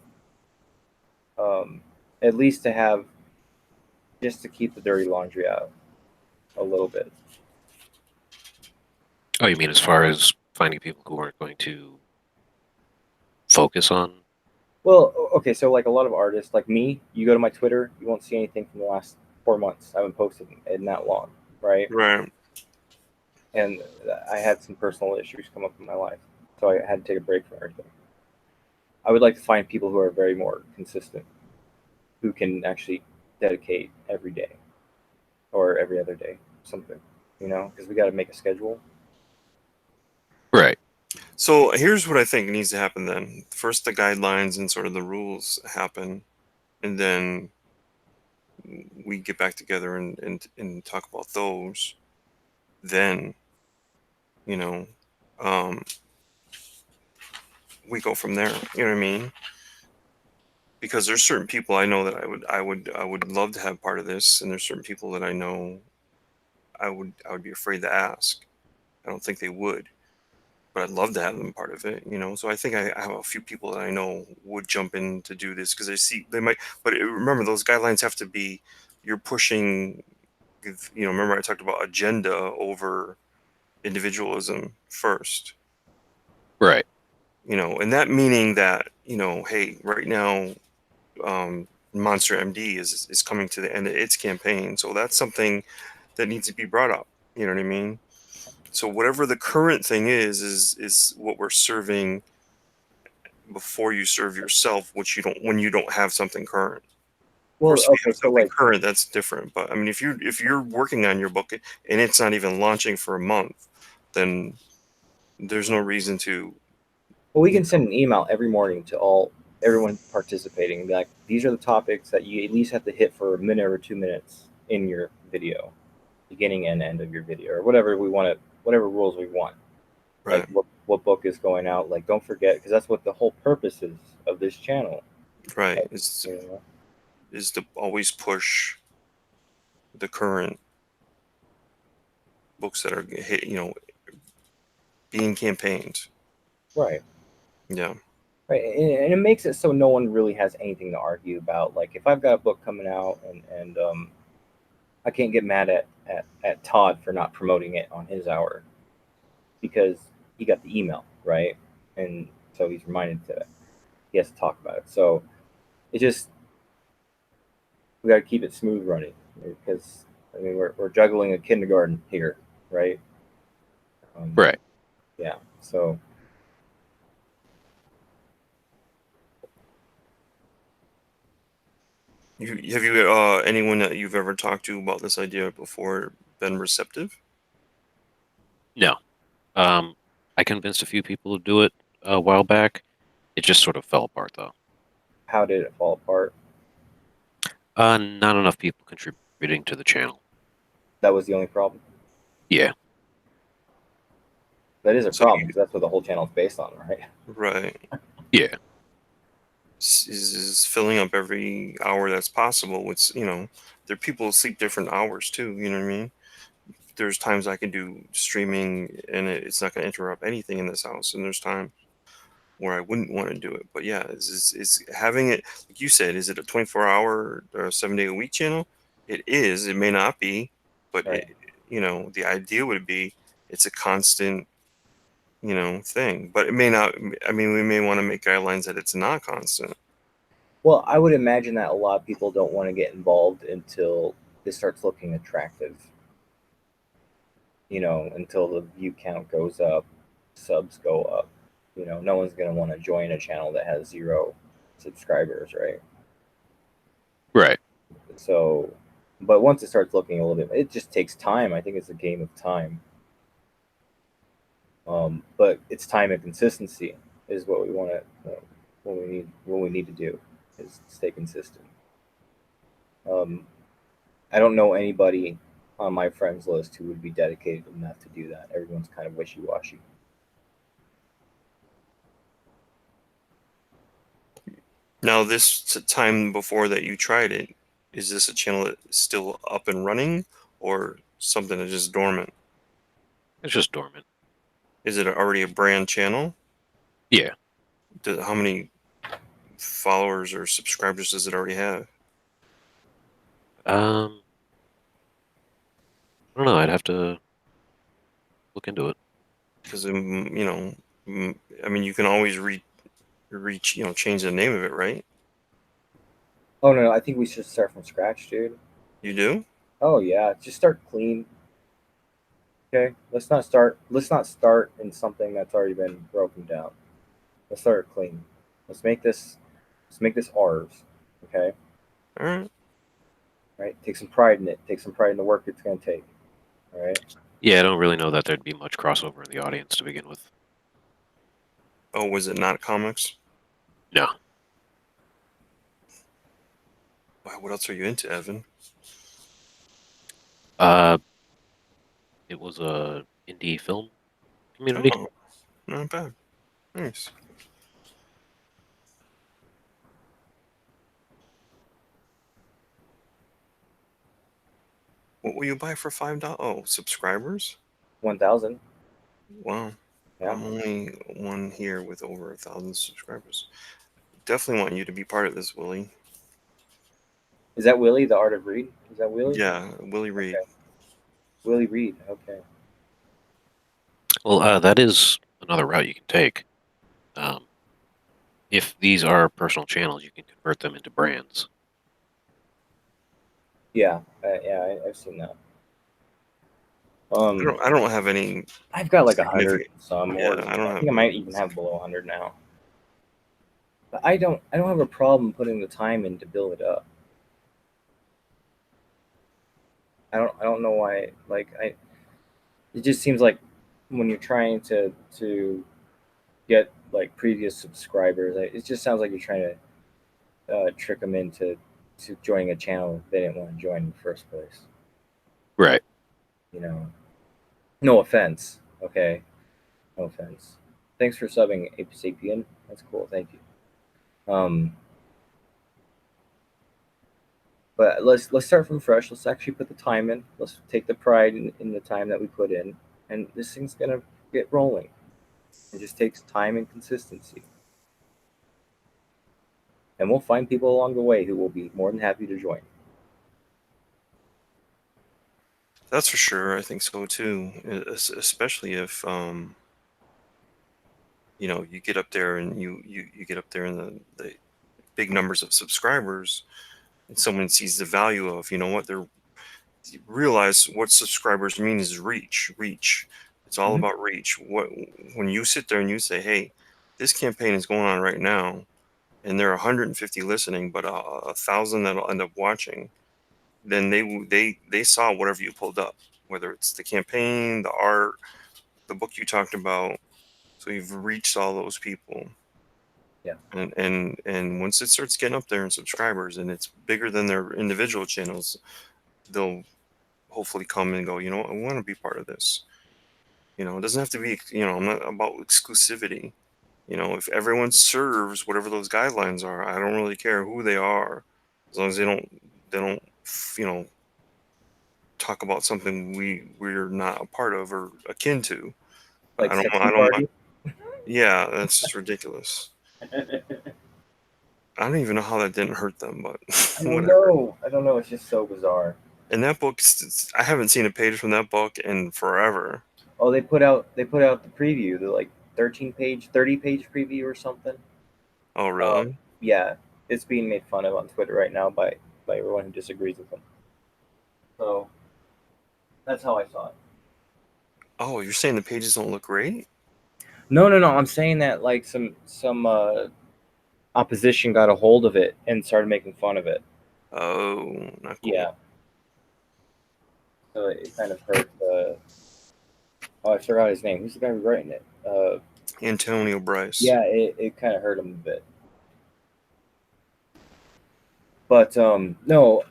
Um, at least to have, just to keep the dirty laundry out a little bit. Oh, you mean as far as finding people who aren't going to focus on? Well, okay, so like a lot of artists, like me, you go to my Twitter, you won't see anything from the last 4 months. I haven't posted in that long, right? right. And I had some personal issues come up in my life, so I had to take a break from everything. I would like to find people who are very more consistent, who can actually dedicate every day or every other day, something, because we got to make a schedule. Right. So here's what I think needs to happen then. First, the guidelines and sort of the rules happen, and then we get back together and talk about those. Then, you know, um, we go from there. You know what I mean? Because there's certain people I know that I would love to have part of this, and there's certain people that I know I would be afraid to ask. I don't think they would, but I'd love to have them part of it. So I think I have a few people that I know would jump in to do this because they see they might. But remember, those guidelines have to be you're pushing. Remember I talked about agenda over individualism first. Right. And that meaning that hey, right now Monster MD is coming to the end of its campaign, so that's something that needs to be brought up. You know what I mean? So whatever the current thing is what we're serving before you serve yourself, which you don't when you don't have something current. Of Well, course, if you okay, have so something like, current, that's different. But I mean, if you're working on your book and it's not even launching for a month, then there's no reason to. well, we can send an email every morning to everyone participating and be like, these are the topics that you at least have to hit for a minute or 2 minutes in your video, beginning and end of your video, or whatever we want to, whatever rules we want. Like Right, what book is going out. Like, don't forget, because that's what the whole purpose is of this channel. right. Like, Is you know, is to always push the current books that are being campaigned. right. Yeah, Right, and it makes it so no one really has anything to argue about. Like if I've got a book coming out and I can't get mad at Todd for not promoting it on his hour because he got the email, right? And so he's reminded to he has to talk about it. So it just we got to keep it smooth running because I mean we're juggling a kindergarten here, right? Um, Right. yeah. So have you anyone that you've ever talked to about this idea before been receptive? No. Um, I convinced a few people to do it a while back. It just sort of fell apart, though. how did it fall apart? Not enough people contributing to the channel. That was the only problem. Yeah. That is a So problem because that's what the whole channel is based on, right? right. Yeah. Is filling up every hour that's possible. There are people who sleep different hours too. You know what I mean? There's times I can do streaming and it's not going to interrupt anything in this house, and there's times where I wouldn't want to do it. But yeah, is having it like you said? Is it a 24-hour or 7-day a week channel? It is. It may not be, but Right. the idea would be it's a constant, thing. But it may not. I mean, we may want to make guidelines that it's not constant. Well, I would imagine that a lot of people don't want to get involved until it starts looking attractive. Until the view count goes up, subs go up. No one's going to want to join a channel that has 0 subscribers, right? Right. So, but once it starts looking a little bit, it just takes time. I think it's a game of time. But it's time and consistency is what we want to, what we need to do is stay consistent. Um, I don't know anybody on my friends list who would be dedicated enough to do that. Everyone's kind of wishy washy. Now, this time before that you tried it, is this a channel that's still up and running, or something that's just dormant? It's just dormant. Is it already a brand channel? Yeah. How many followers or subscribers does it already have? I don't know. I'd have to look into it. Because I mean, you can always reach, change the name of it, right? Oh no, I think we should start from scratch, dude. You do? Oh yeah, just start clean. Okay, Let's not start in something that's already been broken down. Let's start clean. Let's make this. Let's make this ours. Okay, All right. right. Take some pride in it. Take some pride in the work it's going to take. All right. Yeah, I don't really know that there'd be much crossover in the audience to begin with. Oh, was it not comics? No. Wow, what else are you into, Evan? Uh, it was a indie film community. Oh, not bad. Nice. What will you buy for $5? Oh, subscribers? 1,000. Wow. Yeah. I'm only one here with over 1,000 subscribers. Definitely want you to be part of this, Willie. Is that Willie, the Art of Read? Is that Willie? Yeah, Willie Reed. Okay. Willie Reed. Okay. Well, that is another route you can take. If these are personal channels, you can convert them into brands. Yeah. I've seen that. I don't have any I've got like 100 significant. some, Yeah, or I don't I have think I might even have below 100 now. But I don't have a problem putting the time in to build it up. I don't know why. Like it just seems like when you're trying to get like previous subscribers, it just sounds like you're trying to trick them into joining a channel they didn't want to join in the first place. Right. You know, no offense. Okay, no offense. Thanks for subbing, Sapien. That's cool. Thank you. But let's start from fresh. Let's actually put the time in. Let's take the pride in the time that we put in, and this thing's gonna get rolling. It just takes time and consistency, and we'll find people along the way who will be more than happy to join. That's for sure. I think so too. Especially if you get up there and you get up there in the big numbers of subscribers, and someone sees the value of, what they're you realize what subscribers mean is reach. It's all Mhm. about reach. When you sit there and you say, hey, this campaign is going on right now, and there are 150 listening, but 1,000 that'll end up watching, then they saw whatever you pulled up, whether it's the campaign, the art, the book you talked about. So you've reached all those people. Yeah. And once it starts getting up there in subscribers and it's bigger than their individual channels, they'll hopefully come and go, I want to be part of this. It doesn't have to be, I'm not about exclusivity. If everyone serves whatever those guidelines are, I don't really care who they are, as long as they don't, you know, talk about something we're not a part of or akin to. Like I sexy don't mind. party. Yeah, that's just ridiculous. I don't even know how that didn't hurt them, but I don't whatever. know. I don't know. It's just so bizarre. And that book, I haven't seen a page from that book in forever. Oh, they put out the preview, the like 13-page, 30-page preview or something. Oh, Um, really? yeah, it's being made fun of on Twitter right now by everyone who disagrees with them. So that's how I saw it. Oh, you're saying the pages don't look great? No, no, no. I'm saying that like some opposition got a hold of it and started making fun of it. Oh, not cool. Yeah, so it kind of hurt. Oh, I forgot his name. Who's the guy writing it? Antonio Bryce. Yeah, it kind of hurt him a bit. But no,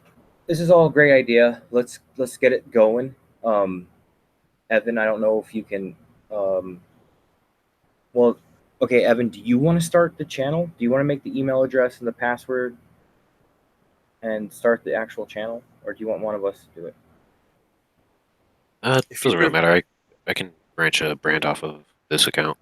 this is all a great idea. Let's get it going. Um, Evan, I don't know if you can. Um, well, okay, Evan, do you want to start the channel? Do you want to make the email address and the password and start the actual channel, or do you want one of us to do it? If you Doesn't really could, matter. I can branch a brand off of this account.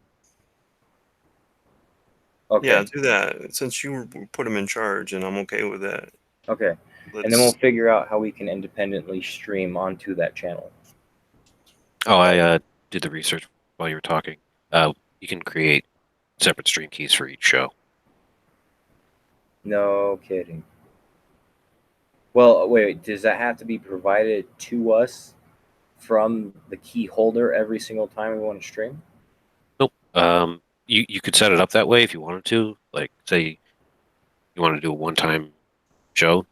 yeah, Okay, do that. Since you put him in charge, and I'm okay with that. okay, and then we'll Let's. figure out how we can independently stream onto that channel. Oh, I did the research while you were talking. You can create separate stream keys for each show. No kidding. Well, wait, does that have to be provided to us from the key holder every single time we want to stream? Nope. You could set it up that way if you wanted to. Like, say you want to do a one-time show,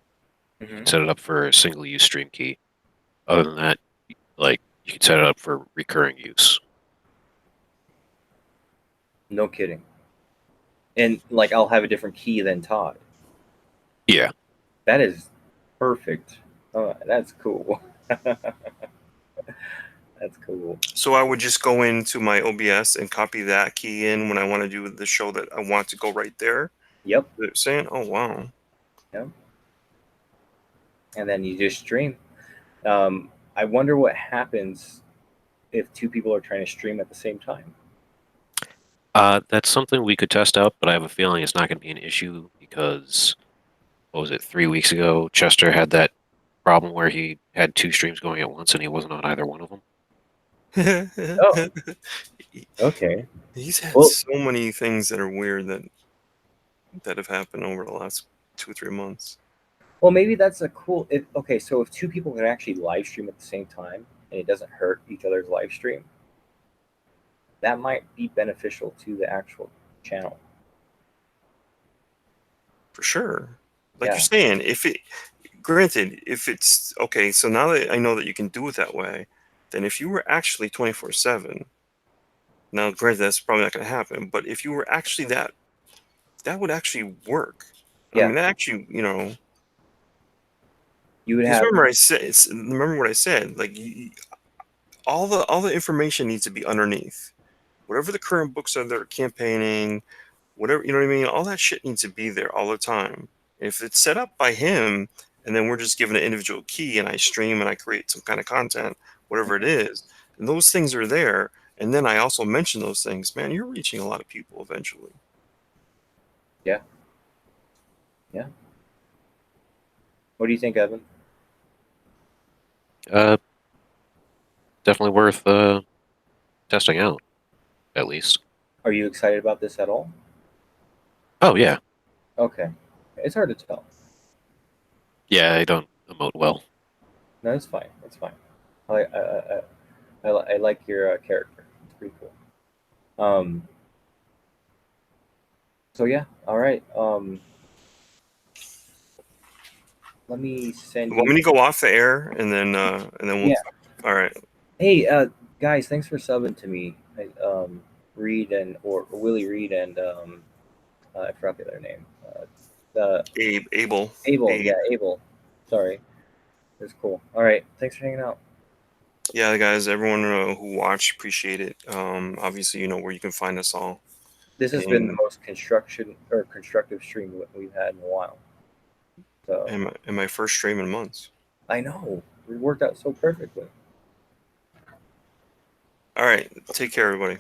you Mm-hmm. can set it up for a single-use stream key. Other than that, like you can set it up for recurring use. No kidding. And like I'll have a different key than Todd. Yeah. That is perfect. Oh, that's cool. That's cool. So I would just go into my OBS and copy that key in when I want to do the show that I want to go right there. Yep. They're saying, "Oh wow." Yep. And then you just stream. I wonder what happens if two people are trying to stream at the same time. That's something we could test out, but I have a feeling it's not going to be an issue because what was it, 3 weeks ago? Chester had that problem where he had two streams going at once and he wasn't on either one of them. Oh, okay. He's had Well, so many things that are weird that have happened over the last 2 or 3 months. well, maybe that's a cool. Okay, so if two people can actually live stream at the same time and it doesn't hurt each other's live stream, that might be beneficial to the actual channel. For sure. Like you're Yeah. saying, if it granted, if it's okay, so now that I know that you can do it that way, then if you were actually 24/7, now granted that's probably not going to happen, but if you were actually that would actually work. I Yeah. mean, that actually, You would because have. remember what I said, like all the information needs to be underneath. Whatever the current books are that are campaigning, whatever, you know what I mean? All that shit needs to be there all the time. If it's set up by him and then we're just given an individual key and I stream and I create some kind of content, whatever it is, and those things are there, and then I also mention those things, man, you're reaching a lot of people eventually. Yeah. Yeah. What do you think, Evan? Uh, Definitely worth testing out, at least. Are you excited about this at all? Oh, yeah. Okay. It's hard to tell. Yeah, I don't emote well. No, it's fine. It's fine. I like I like your character. It's pretty cool. Um. So yeah. All right. Let me send You want you. me to go off the air and then we'll Yeah. all right. Hey, guys, thanks for subbing to me. Reed or Willie Reed and I forgot the other name. Abel. Abel. Abe. Yeah, Abel. Sorry. It's cool. All right. Thanks for hanging out. Yeah, guys, everyone who watched, appreciate it. Obviously, you know where you can find us all. This has been the And most constructive stream we've had in a while. So and my first stream in months. I know it worked out so perfectly. All right, take care, everybody.